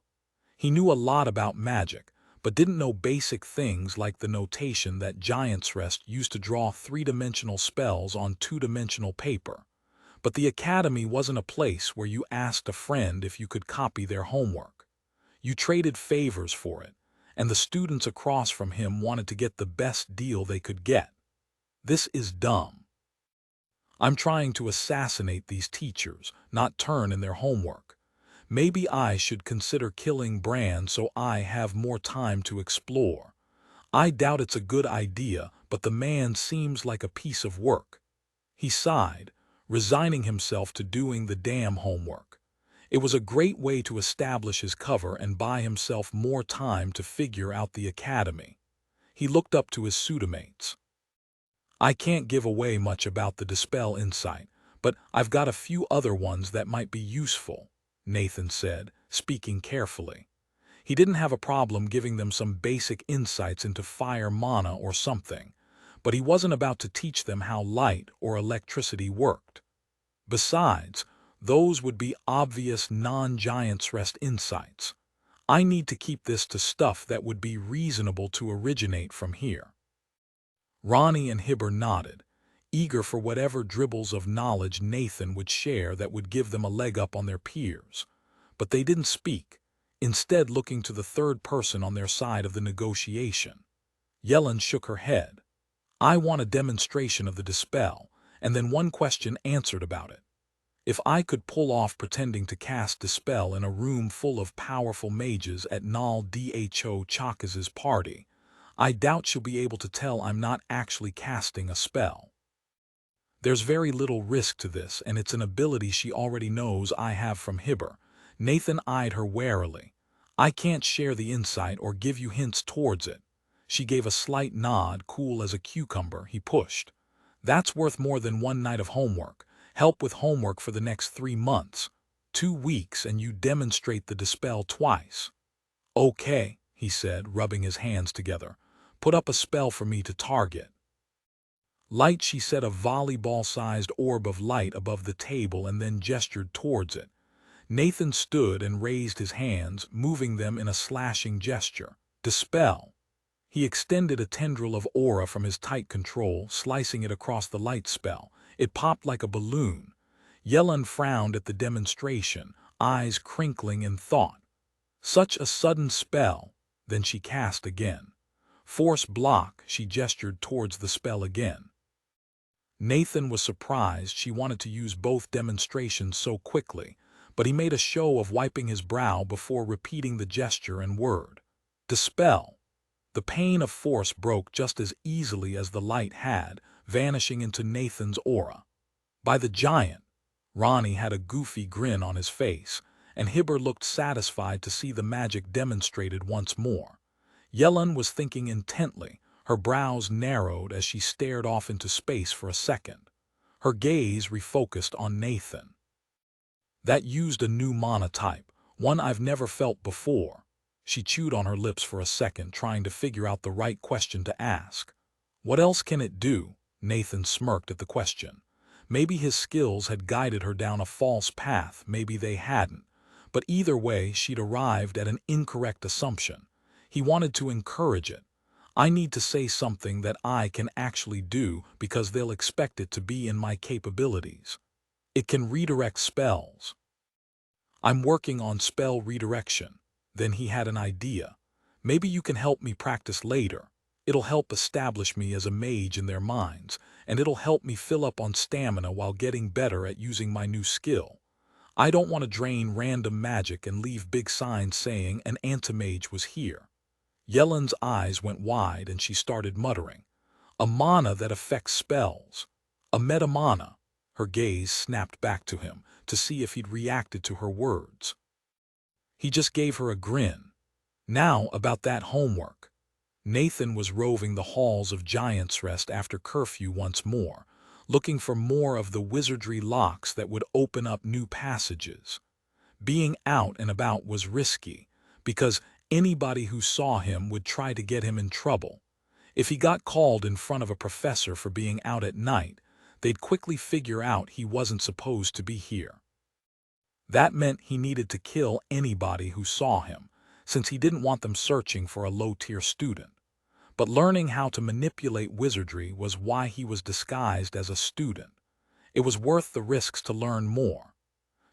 He knew a lot about magic, but didn't know basic things like the notation that Giant's Rest used to draw three-dimensional spells on two-dimensional paper. But the academy wasn't a place where you asked a friend if you could copy their homework. You traded favors for it, and the students across from him wanted to get the best deal they could get. This is dumb. I'm trying to assassinate these teachers, not turn in their homework. Maybe I should consider killing Brand so I have more time to explore. I doubt it's a good idea, but the man seems like a piece of work." He sighed, resigning himself to doing the damn homework. It was a great way to establish his cover and buy himself more time to figure out the academy. He looked up to his pseudomates. "I can't give away much about the Dispel insight, but I've got a few other ones that might be useful," Nathan said, speaking carefully. He didn't have a problem giving them some basic insights into fire mana or something, but he wasn't about to teach them how light or electricity worked. Besides, those would be obvious non-Giant's Rest insights. I need to keep this to stuff that would be reasonable to originate from here. Ronnie and Hibber nodded, eager for whatever dribbles of knowledge Nathan would share that would give them a leg up on their peers. But they didn't speak, instead looking to the third person on their side of the negotiation. Yellen shook her head. "I want a demonstration of the Dispel, and then one question answered about it. If I could pull off pretending to cast Dispel in a room full of powerful mages at Nal Dho Chakas's party, I doubt she'll be able to tell I'm not actually casting a spell." There's very little risk to this, and it's an ability she already knows I have from Hibber. Nathan eyed her warily. I can't share the insight or give you hints towards it. She gave a slight nod, cool as a cucumber. He pushed. That's worth more than one night of homework. Help with homework for the next 3 months. 2 weeks and you demonstrate the dispel twice. Okay, he said, rubbing his hands together. Put up a spell for me to target. Light, she set a volleyball-sized orb of light above the table and then gestured towards it. Nathan stood and raised his hands, moving them in a slashing gesture. Dispel. He extended a tendril of aura from his tight control, slicing it across the light spell. It popped like a balloon. Yellen frowned at the demonstration, eyes crinkling in thought. Such a sudden spell. Then she cast again. Force block, she gestured towards the spell again. Nathan was surprised she wanted to use both demonstrations so quickly, but he made a show of wiping his brow before repeating the gesture and word. Dispel. The pain of force broke just as easily as the light had, vanishing into Nathan's aura. By the giant! Ronnie had a goofy grin on his face, and Hibber looked satisfied to see the magic demonstrated once more. Yellen was thinking intently, her brows narrowed as she stared off into space for a second. Her gaze refocused on Nathan. That used a new mana type, one I've never felt before. She chewed on her lips for a second, trying to figure out the right question to ask. What else can it do? Nathan smirked at the question. Maybe his skills had guided her down a false path, maybe they hadn't. But either way, she'd arrived at an incorrect assumption. He wanted to encourage it. I need to say something that I can actually do because they'll expect it to be in my capabilities. It can redirect spells. I'm working on spell redirection. Then he had an idea. Maybe you can help me practice later. It'll help establish me as a mage in their minds, and it'll help me fill up on stamina while getting better at using my new skill. I don't want to drain random magic and leave big signs saying an anti-mage was here. Yellen's eyes went wide and she started muttering. A mana that affects spells. A metamana. Her gaze snapped back to him to see if he'd reacted to her words. He just gave her a grin. Now about that homework. Nathan was roving the halls of Giant's Rest after curfew once more, looking for more of the wizardry locks that would open up new passages. Being out and about was risky, because anybody who saw him would try to get him in trouble. If he got called in front of a professor for being out at night, they'd quickly figure out he wasn't supposed to be here. That meant he needed to kill anybody who saw him, since he didn't want them searching for a low-tier student. But learning how to manipulate wizardry was why he was disguised as a student. It was worth the risks to learn more.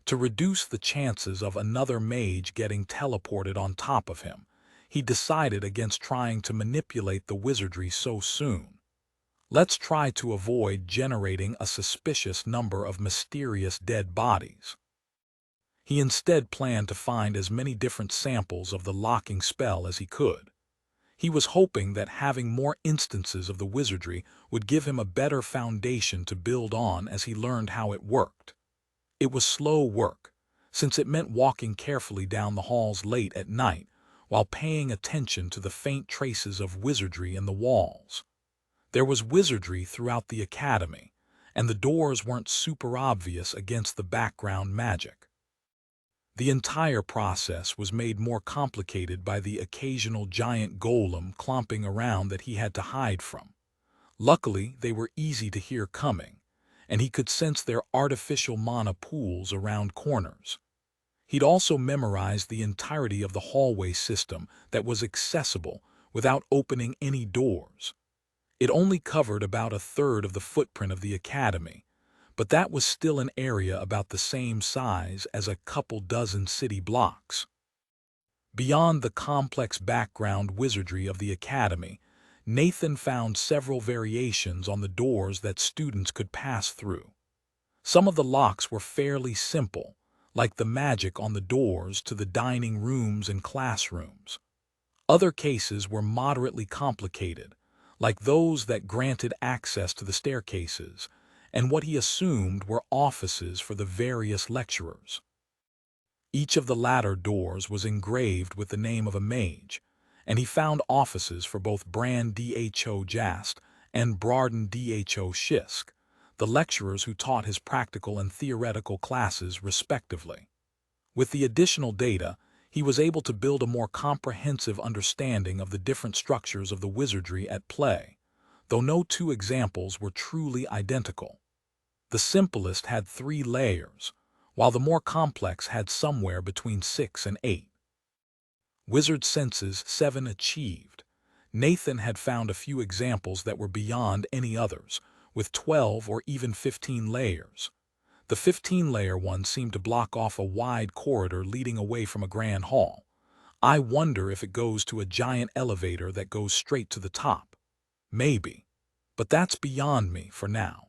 To reduce the chances of another mage getting teleported on top of him, he decided against trying to manipulate the wizardry so soon. Let's try to avoid generating a suspicious number of mysterious dead bodies. He instead planned to find as many different samples of the locking spell as he could. He was hoping that having more instances of the wizardry would give him a better foundation to build on as he learned how it worked. It was slow work, since it meant walking carefully down the halls late at night while paying attention to the faint traces of wizardry in the walls. There was wizardry throughout the academy, and the doors weren't super obvious against the background magic. The entire process was made more complicated by the occasional giant golem clomping around that he had to hide from. Luckily, they were easy to hear coming, and he could sense their artificial mana pools around corners. He'd also memorized the entirety of the hallway system that was accessible without opening any doors. It only covered about a third of the footprint of the academy, but that was still an area about the same size as a couple dozen city blocks. Beyond the complex background wizardry of the academy, Nathan found several variations on the doors that students could pass through. Some of the locks were fairly simple, like the magic on the doors to the dining rooms and classrooms. Other cases were moderately complicated, like those that granted access to the staircases, and what he assumed were offices for the various lecturers. Each of the latter doors was engraved with the name of a mage, and he found offices for both Brand Dho Jast and Brarden Dho Shisk, the lecturers who taught his practical and theoretical classes respectively. With the additional data, he was able to build a more comprehensive understanding of the different structures of the wizardry at play, though no two examples were truly identical. The simplest had 3 layers, while the more complex had somewhere between 6 and 8. Wizard Senses 7 achieved. Nathan had found a few examples that were beyond any others, with 12 or even 15 layers. The 15-layer one seemed to block off a wide corridor leading away from a grand hall. I wonder if it goes to a giant elevator that goes straight to the top. Maybe. But that's beyond me for now.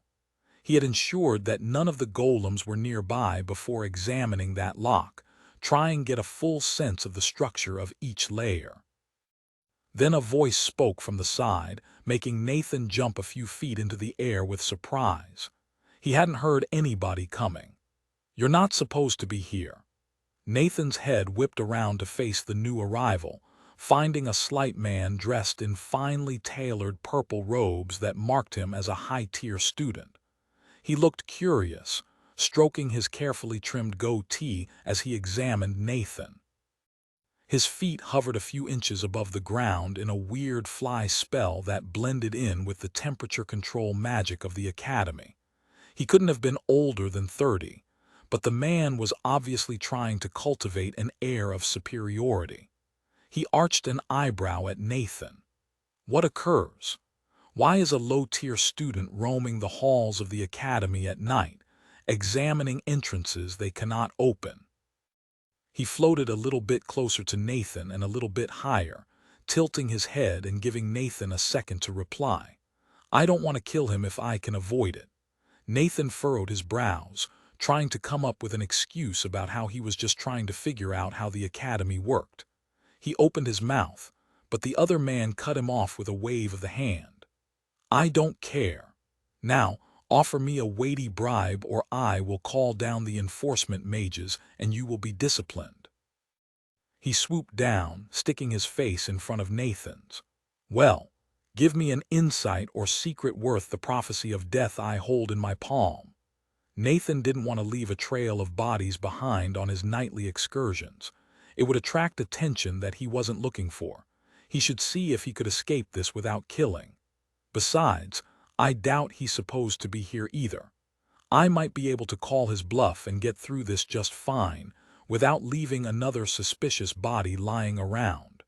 He had ensured that none of the golems were nearby before examining that lock, trying to get a full sense of the structure of each layer. Then a voice spoke from the side, making Nathan jump a few feet into the air with surprise. He hadn't heard anybody coming. "You're not supposed to be here." Nathan's head whipped around to face the new arrival, finding a slight man dressed in finely tailored purple robes that marked him as a high-tier student. He looked curious, stroking his carefully trimmed goatee as he examined Nathan. His feet hovered a few inches above the ground in a weird fly spell that blended in with the temperature control magic of the academy. He couldn't have been older than 30, but the man was obviously trying to cultivate an air of superiority. He arched an eyebrow at Nathan. What occurs? Why is a low-tier student roaming the halls of the academy at night, examining entrances they cannot open? He floated a little bit closer to Nathan and a little bit higher, tilting his head and giving Nathan a second to reply. "I don't want to kill him if I can avoid it." Nathan furrowed his brows, trying to come up with an excuse about how he was just trying to figure out how the academy worked. He opened his mouth, but the other man cut him off with a wave of the hand. "I don't care. Now, offer me a weighty bribe or I will call down the enforcement mages and you will be disciplined." He swooped down, sticking his face in front of Nathan's. "Well, give me an insight or secret worth the prophecy of death I hold in my palm." Nathan didn't want to leave a trail of bodies behind on his nightly excursions. It would attract attention that he wasn't looking for. He should see if he could escape this without killing. Besides, I doubt he's supposed to be here either. I might be able to call his bluff and get through this just fine, without leaving another suspicious body lying around.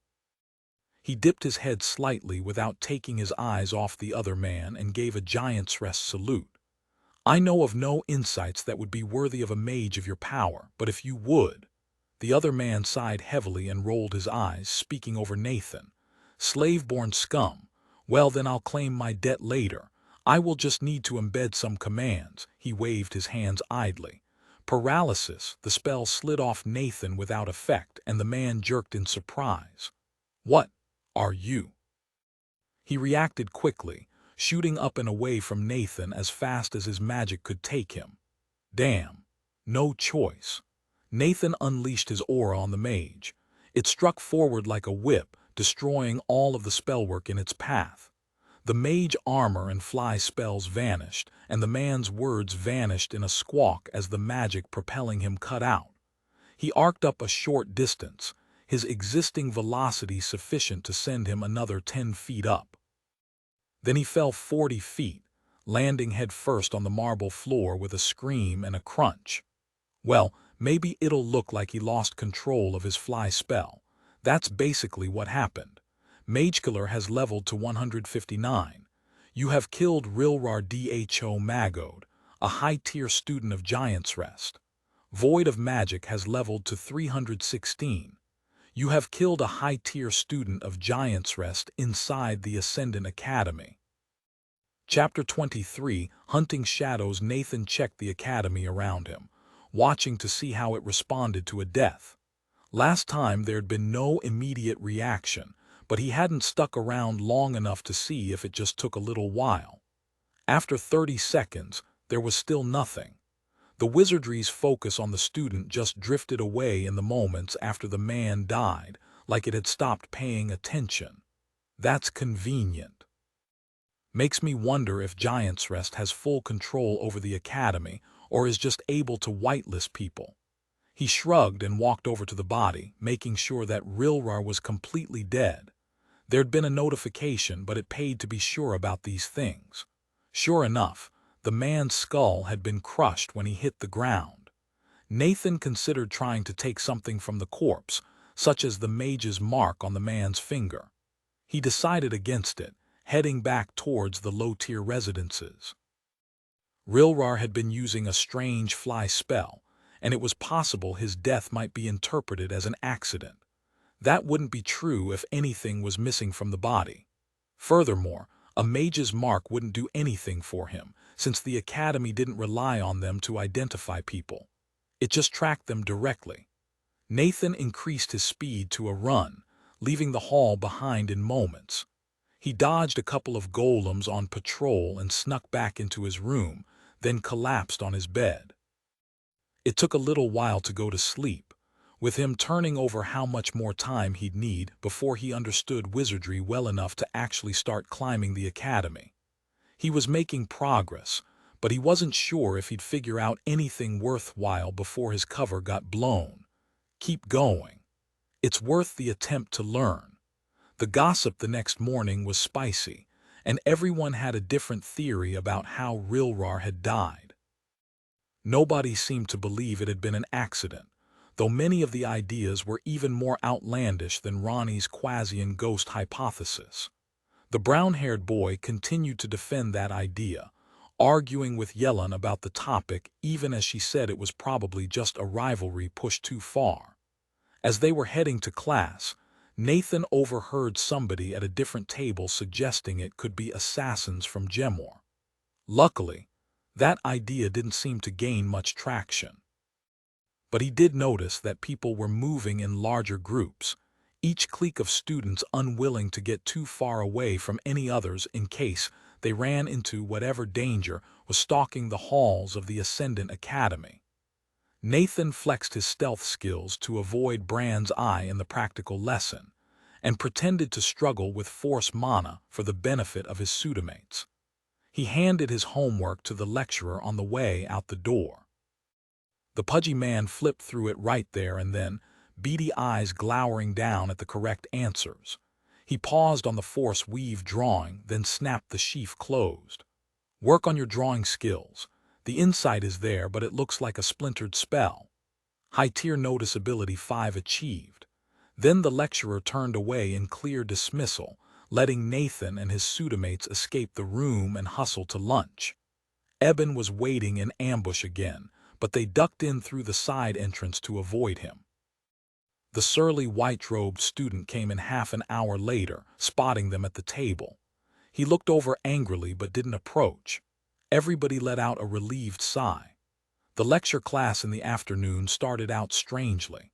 He dipped his head slightly without taking his eyes off the other man and gave a giant's rest salute. "I know of no insights that would be worthy of a mage of your power, but if you would..." The other man sighed heavily and rolled his eyes, speaking over Nathan. "Slave-born scum. Well, then I'll claim my debt later. I will just need to embed some commands." He waved his hands idly. Paralysis, the spell slid off Nathan without effect, and the man jerked in surprise. "What are you?" He reacted quickly, shooting up and away from Nathan as fast as his magic could take him. Damn. No choice. Nathan unleashed his aura on the mage. It struck forward like a whip, destroying all of the spellwork in its path. The mage armor and fly spells vanished, and the man's words vanished in a squawk as the magic propelling him cut out. He arced up a short distance, his existing velocity sufficient to send him another 10 feet up. Then he fell 40 feet, landing headfirst on the marble floor with a scream and a crunch. Well, maybe it'll look like he lost control of his fly spell. That's basically what happened. Magekiller has leveled to 159. You have killed Rilrar Dho Magode, a high-tier student of Giant's Rest. Void of Magic has leveled to 316. You have killed a high-tier student of Giant's Rest inside the Ascendant Academy. Chapter 23, Hunting Shadows. Nathan checked the academy around him, watching to see how it responded to a death. Last time there'd been no immediate reaction, but he hadn't stuck around long enough to see if it just took a little while. After 30 seconds, there was still nothing. The wizardry's focus on the student just drifted away in the moments after the man died, like it had stopped paying attention. That's convenient. Makes me wonder if Giant's Rest has full control over the academy or is just able to whitelist people. He shrugged and walked over to the body, making sure that Rilrar was completely dead. There'd been a notification, but it paid to be sure about these things. Sure enough, the man's skull had been crushed when he hit the ground. Nathan considered trying to take something from the corpse, such as the mage's mark on the man's finger. He decided against it, heading back towards the low-tier residences. Rilrar had been using a strange fly spell, and it was possible his death might be interpreted as an accident. That wouldn't be true if anything was missing from the body. Furthermore, a mage's mark wouldn't do anything for him, since the academy didn't rely on them to identify people. It just tracked them directly. Nathan increased his speed to a run, leaving the hall behind in moments. He dodged a couple of golems on patrol and snuck back into his room, then collapsed on his bed. It took a little while to go to sleep, with him turning over how much more time he'd need before he understood wizardry well enough to actually start climbing the academy. He was making progress, but he wasn't sure if he'd figure out anything worthwhile before his cover got blown. Keep going. It's worth the attempt to learn. The gossip the next morning was spicy, and everyone had a different theory about how Rilrar had died. Nobody seemed to believe it had been an accident, though many of the ideas were even more outlandish than Ronnie's Quasian ghost hypothesis. The brown-haired boy continued to defend that idea, arguing with Yellen about the topic even as she said it was probably just a rivalry pushed too far. As they were heading to class, Nathan overheard somebody at a different table suggesting it could be assassins from Gemor. Luckily, that idea didn't seem to gain much traction. But he did notice that people were moving in larger groups, each clique of students unwilling to get too far away from any others in case they ran into whatever danger was stalking the halls of the Ascendant Academy. Nathan flexed his stealth skills to avoid Bran's eye in the practical lesson, and pretended to struggle with force mana for the benefit of his pseudomates. He handed his homework to the lecturer on the way out the door. The pudgy man flipped through it right there and then, beady eyes glowering down at the correct answers. He paused on the force weave drawing, then snapped the sheaf closed. Work on your drawing skills. The insight is there, but it looks like a splintered spell. High-tier noticeability 5 achieved. Then the lecturer turned away in clear dismissal, letting Nathan and his pseudomates escape the room and hustle to lunch. Eben was waiting in ambush again, but they ducked in through the side entrance to avoid him. The surly white-robed student came in half an hour later, spotting them at the table. He looked over angrily but didn't approach. Everybody let out a relieved sigh. The lecture class in the afternoon started out strangely.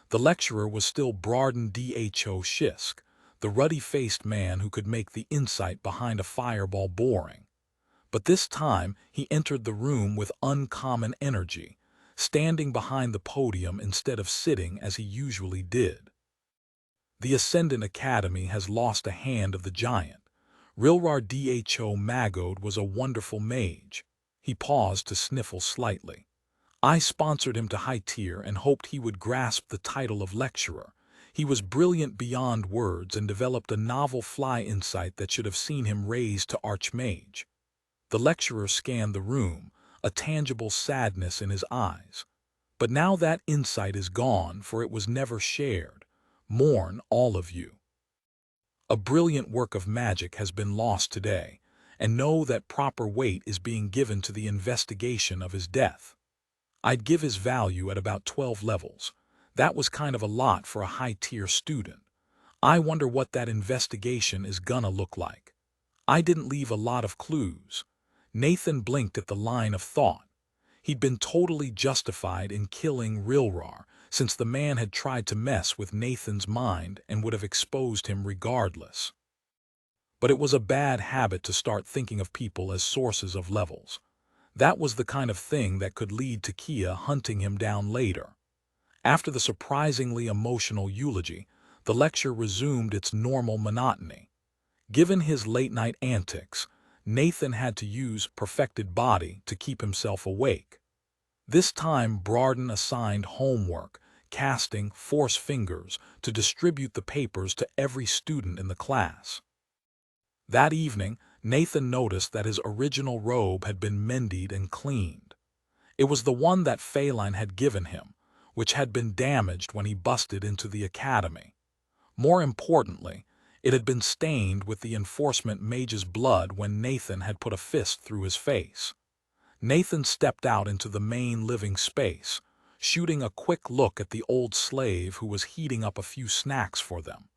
The lecturer was still Brawden Dho Shisk, the ruddy-faced man who could make the insight behind a fireball boring. But this time he entered the room with uncommon energy, standing behind the podium instead of sitting as he usually did. The Ascendant Academy has lost a hand of the giant. Rilrar Dho Magode was a wonderful mage. He paused to sniffle slightly. I sponsored him to high tier and hoped he would grasp the title of lecturer. He was brilliant beyond words and developed a novel fly insight that should have seen him raised to archmage. The lecturer scanned the room, a tangible sadness in his eyes. But now that insight is gone, for it was never shared. Mourn, all of you. A brilliant work of magic has been lost today, and know that proper weight is being given to the investigation of his death. I'd give his value at about 12 levels. That was kind of a lot for a high-tier student. I wonder what that investigation is gonna look like. I didn't leave a lot of clues. Nathan blinked at the line of thought. He'd been totally justified in killing Rilrar, since the man had tried to mess with Nathan's mind and would have exposed him regardless. But it was a bad habit to start thinking of people as sources of levels. That was the kind of thing that could lead to Kia hunting him down later. After the surprisingly emotional eulogy, the lecture resumed its normal monotony. Given his late-night antics, Nathan had to use perfected body to keep himself awake. This time Brawden assigned homework, casting force fingers to distribute the papers to every student in the class. That evening, Nathan noticed that his original robe had been mended and cleaned. It was the one that Phelan had given him, which had been damaged when he busted into the academy. More importantly, it had been stained with the enforcement mage's blood when Nathan had put a fist through his face. Nathan stepped out into the main living space, shooting a quick look at the old slave who was heating up a few snacks for them.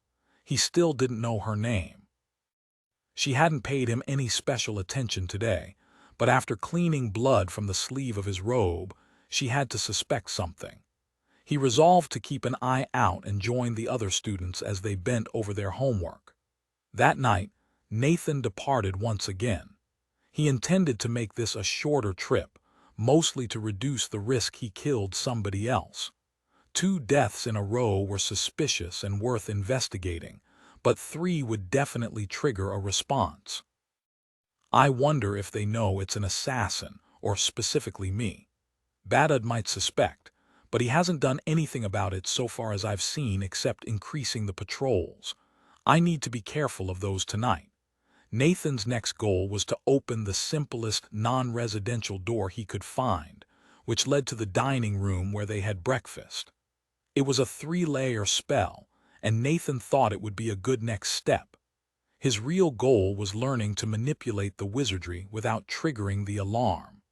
He still didn't know her name. She hadn't paid him any special attention today, but after cleaning blood from the sleeve of his robe, she had to suspect something. He resolved to keep an eye out and join the other students as they bent over their homework. That night, Nathan departed once again. He intended to make this a shorter trip, mostly to reduce the risk he killed somebody else. 2 deaths in a row were suspicious and worth investigating, but 3 would definitely trigger a response. I wonder if they know it's an assassin, or specifically me. Badud might suspect, but he hasn't done anything about it so far as I've seen except increasing the patrols. I need to be careful of those tonight. Nathan's next goal was to open the simplest non-residential door he could find, which led to the dining room where they had breakfast. It was a 3-layer spell, and Nathan thought it would be a good next step. His real goal was learning to manipulate the wizardry without triggering the alarm.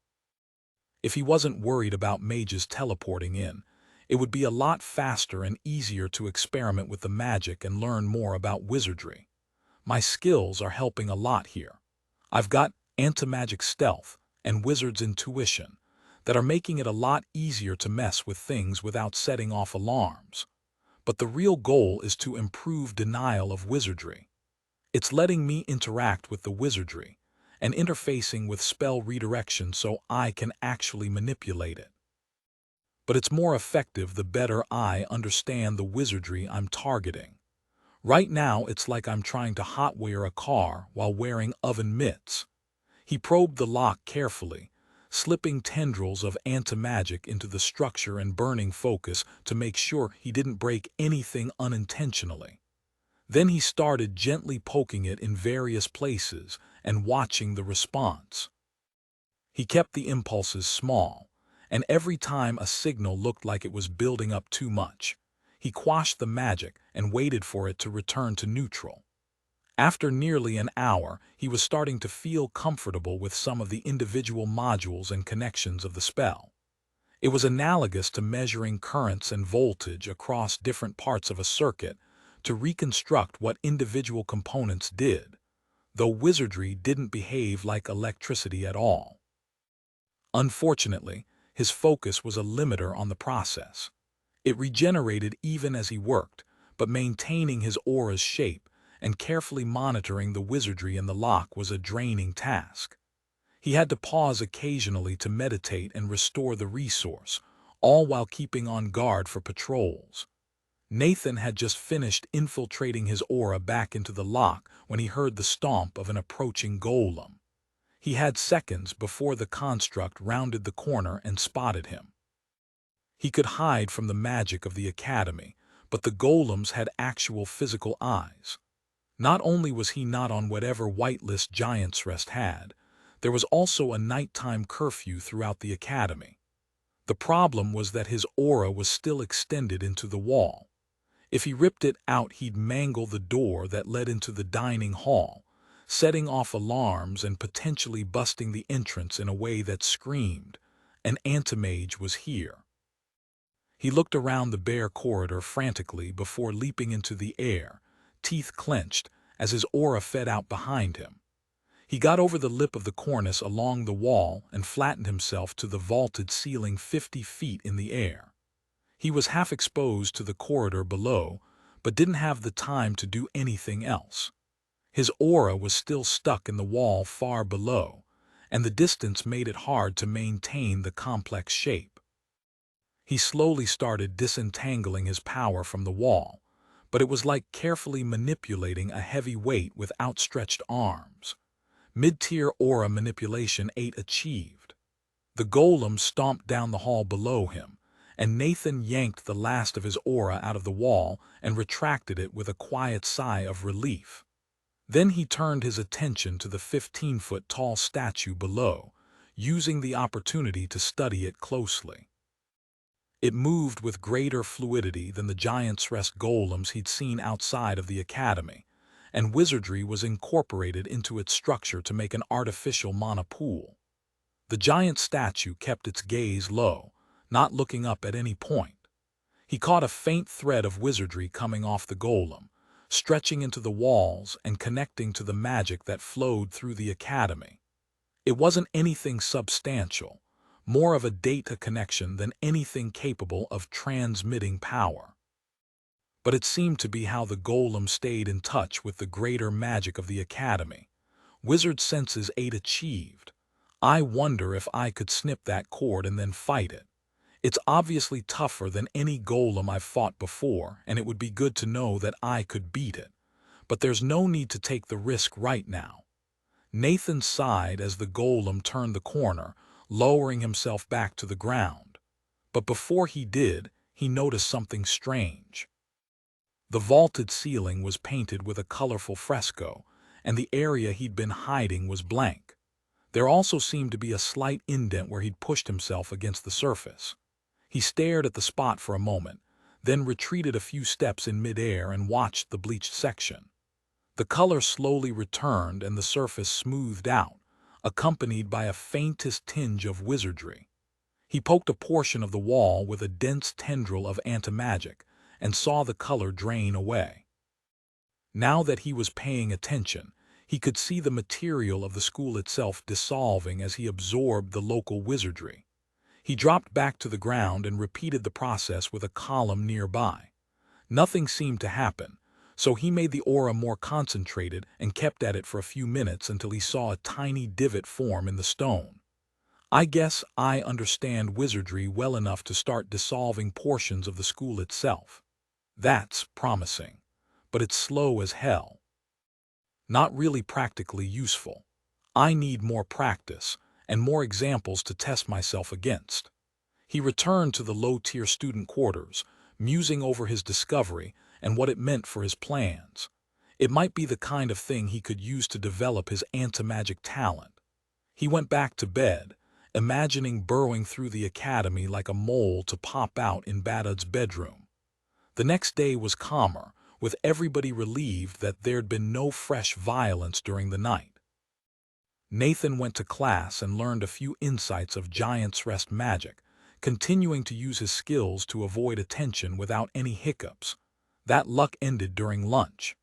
If he wasn't worried about mages teleporting in, it would be a lot faster and easier to experiment with the magic and learn more about wizardry. My skills are helping a lot here. I've got anti-magic stealth and wizard's intuition that are making it a lot easier to mess with things without setting off alarms. But the real goal is to improve denial of wizardry. It's letting me interact with the wizardry and interfacing with spell redirection so I can actually manipulate it. But it's more effective the better I understand the wizardry I'm targeting. Right now, it's like I'm trying to hotwire a car while wearing oven mitts. He probed the lock carefully, slipping tendrils of anti-magic into the structure and burning focus to make sure he didn't break anything unintentionally. Then he started gently poking it in various places and watching the response. He kept the impulses small, and every time a signal looked like it was building up too much, he quashed the magic and waited for it to return to neutral. After nearly an hour, he was starting to feel comfortable with some of the individual modules and connections of the spell. It was analogous to measuring currents and voltage across different parts of a circuit to reconstruct what individual components did, though wizardry didn't behave like electricity at all. Unfortunately, his focus was a limiter on the process. It regenerated even as he worked, but maintaining his aura's shape and carefully monitoring the wizardry in the lock was a draining task. He had to pause occasionally to meditate and restore the resource, all while keeping on guard for patrols. Nathan had just finished infiltrating his aura back into the lock when he heard the stomp of an approaching golem. He had seconds before the construct rounded the corner and spotted him. He could hide from the magic of the academy, but the golems had actual physical eyes. Not only was he not on whatever whitelist Giant's Rest had, there was also a nighttime curfew throughout the academy. The problem was that his aura was still extended into the wall. If he ripped it out, he'd mangle the door that led into the dining hall, setting off alarms and potentially busting the entrance in a way that screamed, "An anti-mage was here." He looked around the bare corridor frantically before leaping into the air, teeth clenched as his aura fed out behind him. He got over the lip of the cornice along the wall and flattened himself to the vaulted ceiling 50 feet in the air. He was half exposed to the corridor below, but didn't have the time to do anything else. His aura was still stuck in the wall far below, and the distance made it hard to maintain the complex shape. He slowly started disentangling his power from the wall, but it was like carefully manipulating a heavy weight with outstretched arms. Mid-tier aura manipulation 8 achieved. The golem stomped down the hall below him, and Nathan yanked the last of his aura out of the wall and retracted it with a quiet sigh of relief. Then he turned his attention to the 15-foot-tall statue below, using the opportunity to study it closely. It moved with greater fluidity than the giant's rest golems he'd seen outside of the academy, and wizardry was incorporated into its structure to make an artificial mana pool. The giant statue kept its gaze low, not looking up at any point. He caught a faint thread of wizardry coming off the golem, stretching into the walls and connecting to the magic that flowed through the academy. It wasn't anything substantial, more of a data connection than anything capable of transmitting power. But it seemed to be how the golem stayed in touch with the greater magic of the academy. Wizard Senses 8 achieved. I wonder if I could snip that cord and then fight it. It's obviously tougher than any golem I've fought before, and it would be good to know that I could beat it. But there's no need to take the risk right now. Nathan sighed as the golem turned the corner, lowering himself back to the ground. But before he did, he noticed something strange. The vaulted ceiling was painted with a colorful fresco, and the area he'd been hiding was blank. There also seemed to be a slight indent where he'd pushed himself against the surface. He stared at the spot for a moment, then retreated a few steps in midair and watched the bleached section. The color slowly returned and the surface smoothed out, accompanied by a faintest tinge of wizardry. He poked a portion of the wall with a dense tendril of antimagic and saw the color drain away. Now that he was paying attention, he could see the material of the school itself dissolving as he absorbed the local wizardry. He dropped back to the ground and repeated the process with a column nearby. Nothing seemed to happen, so he made the aura more concentrated and kept at it for a few minutes until he saw a tiny divot form in the stone. I guess I understand wizardry well enough to start dissolving portions of the school itself. That's promising, but it's slow as hell. Not really practically useful. I need more practice and more examples to test myself against. He returned to the low-tier student quarters, musing over his discovery and what it meant for his plans. It might be the kind of thing he could use to develop his anti-magic talent. He went back to bed, imagining burrowing through the academy like a mole to pop out in Badud's bedroom. The next day was calmer, with everybody relieved that there'd been no fresh violence during the night. Nathan went to class and learned a few insights of Giant's Rest magic, continuing to use his skills to avoid attention without any hiccups. That luck ended during lunch.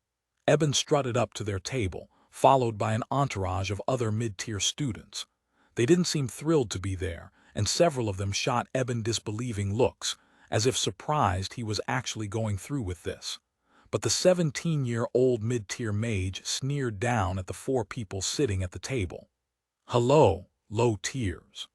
Eben strutted up to their table, followed by an entourage of other mid-tier students. They didn't seem thrilled to be there, and several of them shot Eben disbelieving looks, as if surprised he was actually going through with this. But the 17-year-old mid-tier mage sneered down at the 4 people sitting at the table. "Hello, low tiers.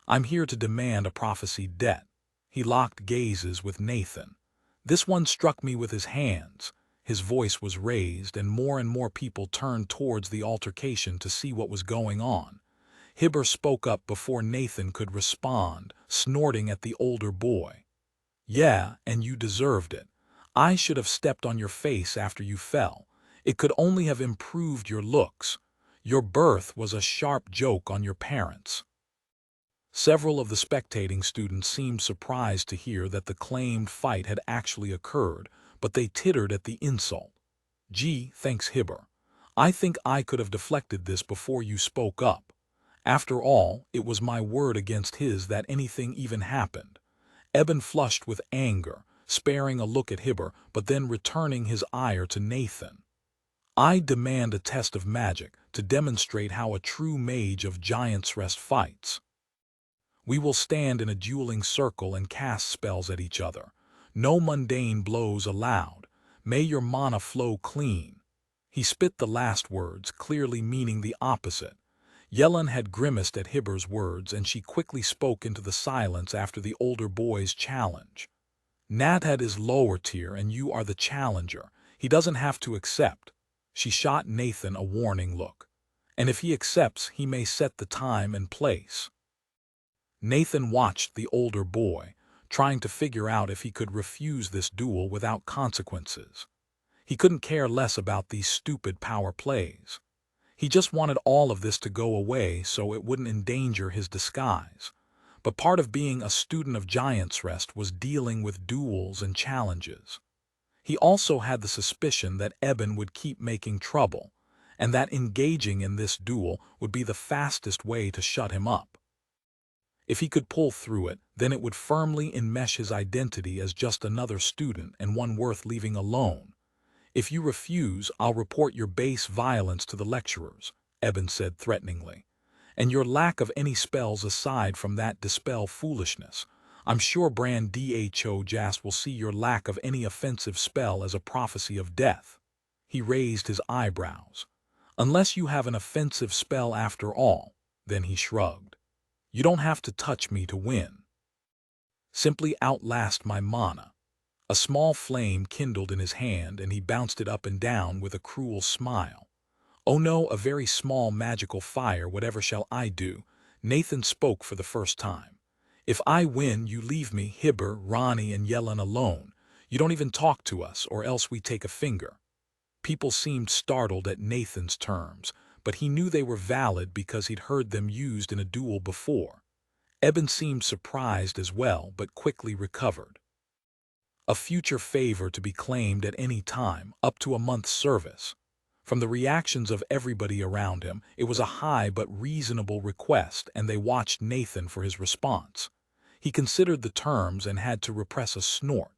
I'm here to demand a prophesied debt." He locked gazes with Nathan. This one struck me with his hands. His voice was raised, and more people turned towards the altercation to see what was going on. Hibber spoke up before Nathan could respond, snorting at the older boy. "Yeah, and you deserved it. I should have stepped on your face after you fell. It could only have improved your looks. Your birth was a sharp joke on your parents." Several of the spectating students seemed surprised to hear that the claimed fight had actually occurred, but they tittered at the insult. "Gee, thanks Hibber. I think I could have deflected this before you spoke up. After all, it was my word against his that anything even happened." Eben flushed with anger, sparing a look at Hibber, but then returning his ire to Nathan. "I demand a test of magic to demonstrate how a true mage of Giant's Rest fights. We will stand in a dueling circle and cast spells at each other. No mundane blows allowed. May your mana flow clean." He spit the last words, clearly meaning the opposite. Yellen had grimaced at Hibber's words, and she quickly spoke into the silence after the older boy's challenge. Nadhad is lower tier and you are the challenger. He doesn't have to accept. She shot Nathan a warning look. And if he accepts, he may set the time and place. Nathan watched the older boy, trying to figure out if he could refuse this duel without consequences. He couldn't care less about these stupid power plays. He just wanted all of this to go away so it wouldn't endanger his disguise. But part of being a student of Giant's Rest was dealing with duels and challenges. He also had the suspicion that Eben would keep making trouble, and that engaging in this duel would be the fastest way to shut him up. If he could pull through it, then it would firmly enmesh his identity as just another student and one worth leaving alone. If you refuse, I'll report your base violence to the lecturers, Eben said threateningly. And your lack of any spells aside from that dispel foolishness. I'm sure Brand Dho Jas will see your lack of any offensive spell as a prophecy of death. He raised his eyebrows. Unless you have an offensive spell after all, then he shrugged. You don't have to touch me to win. Simply outlast my mana. A small flame kindled in his hand and he bounced it up and down with a cruel smile. Oh no, a very small magical fire, whatever shall I do? Nathan spoke for the first time. If I win, you leave me, Hibber, Ronnie, and Yellen alone. You don't even talk to us, or else we take a finger. People seemed startled at Nathan's terms, but he knew they were valid because he'd heard them used in a duel before. Eben seemed surprised as well, but quickly recovered. A future favor to be claimed at any time, up to a month's service. From the reactions of everybody around him, it was a high but reasonable request, and they watched Nathan for his response. He considered the terms and had to repress a snort.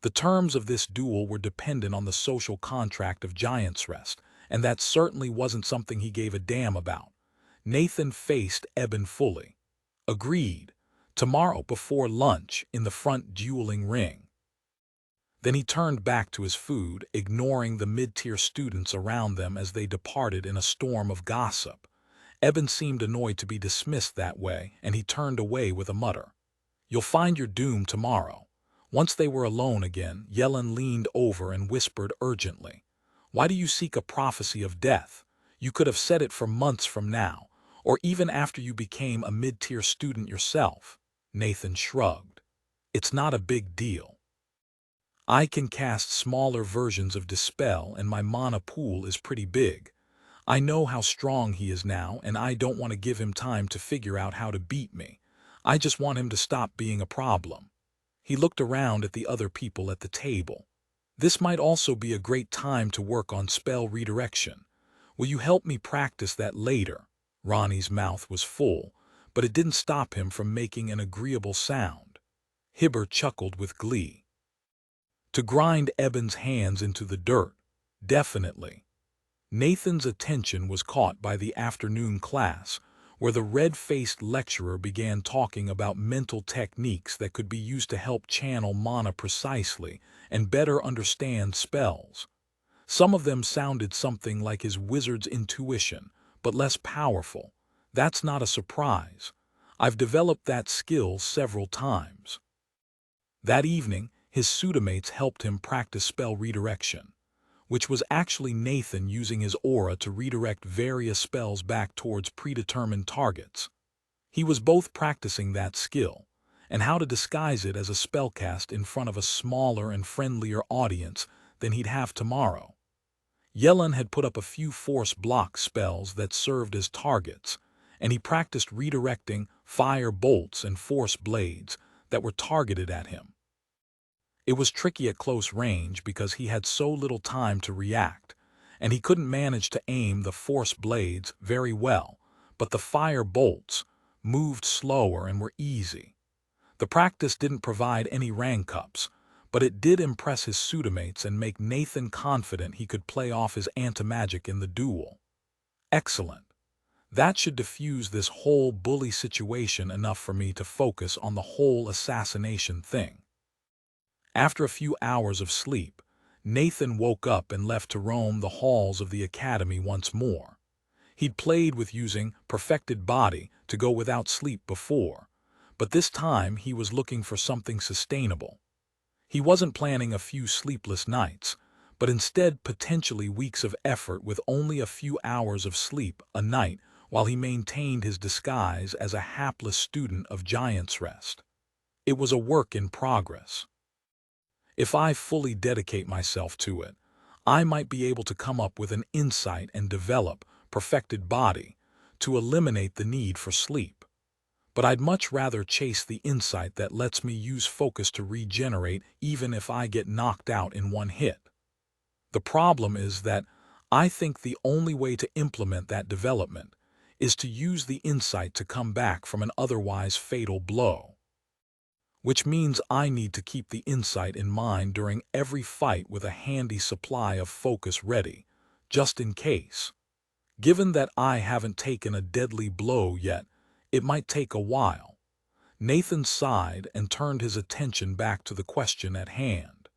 The terms of this duel were dependent on the social contract of Giant's Rest, and that certainly wasn't something he gave a damn about. Nathan faced Eben fully. Agreed. Tomorrow before lunch in the front dueling ring. Then he turned back to his food, ignoring the mid-tier students around them as they departed in a storm of gossip. Eben seemed annoyed to be dismissed that way, and he turned away with a mutter. You'll find your doom tomorrow. Once they were alone again, Yellen leaned over and whispered urgently. Why do you seek a prophecy of death? You could have said it for months from now, or even after you became a mid-tier student yourself. Nathan shrugged. It's not a big deal. I can cast smaller versions of Dispel and my mana pool is pretty big. I know how strong he is now and I don't want to give him time to figure out how to beat me. I just want him to stop being a problem. He looked around at the other people at the table. This might also be a great time to work on spell redirection. Will you help me practice that later? Ronnie's mouth was full, but it didn't stop him from making an agreeable sound. Hibber chuckled with glee. To grind Eben's hands into the dirt, definitely. Nathan's attention was caught by the afternoon class, where the red-faced lecturer began talking about mental techniques that could be used to help channel mana precisely and better understand spells. Some of them sounded something like his wizard's intuition, but less powerful. That's not a surprise. I've developed that skill several times. That evening, his pseudomates helped him practice spell redirection, which was actually Nathan using his aura to redirect various spells back towards predetermined targets. He was both practicing that skill, and how to disguise it as a spellcast in front of a smaller and friendlier audience than he'd have tomorrow. Yellen had put up a few force block spells that served as targets, and he practiced redirecting fire bolts and force blades that were targeted at him. It was tricky at close range because he had so little time to react, and he couldn't manage to aim the force blades very well, but the fire bolts moved slower and were easy. The practice didn't provide any rank ups, but it did impress his pseudomates and make Nathan confident he could play off his anti-magic in the duel. Excellent. That should diffuse this whole bully situation enough for me to focus on the whole assassination thing. After a few hours of sleep, Nathan woke up and left to roam the halls of the academy once more. He'd played with using perfected body to go without sleep before, but this time he was looking for something sustainable. He wasn't planning a few sleepless nights, but instead potentially weeks of effort with only a few hours of sleep a night while he maintained his disguise as a hapless student of Giant's Rest. It was a work in progress. If I fully dedicate myself to it, I might be able to come up with an insight and develop perfected body to eliminate the need for sleep. But I'd much rather chase the insight that lets me use focus to regenerate even if I get knocked out in one hit. The problem is that I think the only way to implement that development is to use the insight to come back from an otherwise fatal blow. Which means I need to keep the insight in mind during every fight with a handy supply of focus ready, just in case. Given that I haven't taken a deadly blow yet, it might take a while. Nathan sighed and turned his attention back to the question at hand.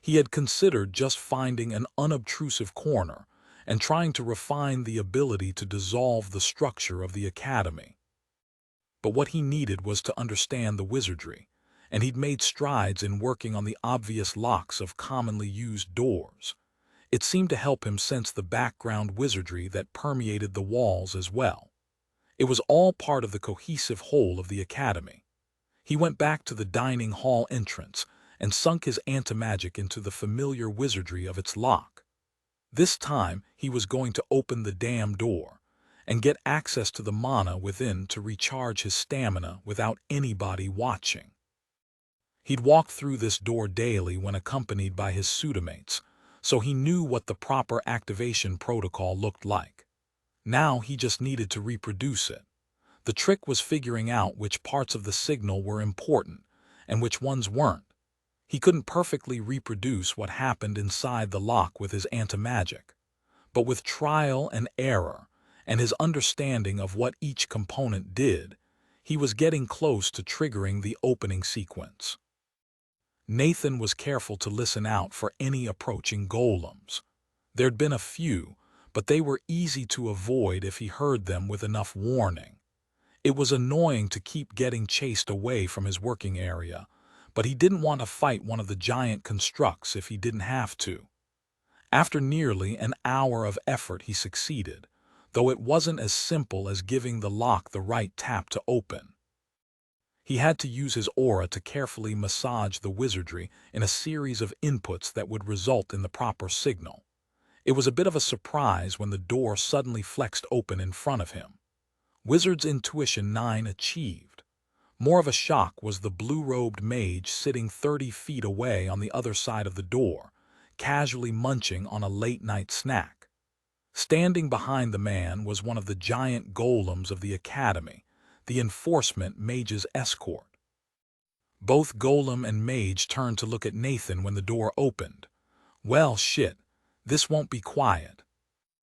He had considered just finding an unobtrusive corner and trying to refine the ability to dissolve the structure of the academy. But what he needed was to understand the wizardry, and he'd made strides in working on the obvious locks of commonly used doors. It seemed to help him sense the background wizardry that permeated the walls as well. It was all part of the cohesive whole of the academy. He went back to the dining hall entrance and sunk his antimagic into the familiar wizardry of its lock. This time he was going to open the damn door and get access to the mana within to recharge his stamina without anybody watching. He'd walked through this door daily when accompanied by his pseudomates, so he knew what the proper activation protocol looked like. Now he just needed to reproduce it. The trick was figuring out which parts of the signal were important and which ones weren't. He couldn't perfectly reproduce what happened inside the lock with his antimagic, but with trial and error and his understanding of what each component did, he was getting close to triggering the opening sequence. Nathan was careful to listen out for any approaching golems. There'd been a few, but they were easy to avoid if he heard them with enough warning. It was annoying to keep getting chased away from his working area, but he didn't want to fight one of the giant constructs if he didn't have to. After nearly an hour of effort he succeeded, though it wasn't as simple as giving the lock the right tap to open. He had to use his aura to carefully massage the wizardry in a series of inputs that would result in the proper signal. It was a bit of a surprise when the door suddenly flexed open in front of him. Wizard's Intuition 9 achieved. More of a shock was the blue-robed mage sitting 30 feet away on the other side of the door, casually munching on a late-night snack. Standing behind the man was one of the giant golems of the academy, the enforcement mage's escort. Both golem and mage turned to look at Nathan when the door opened. Well, shit, this won't be quiet.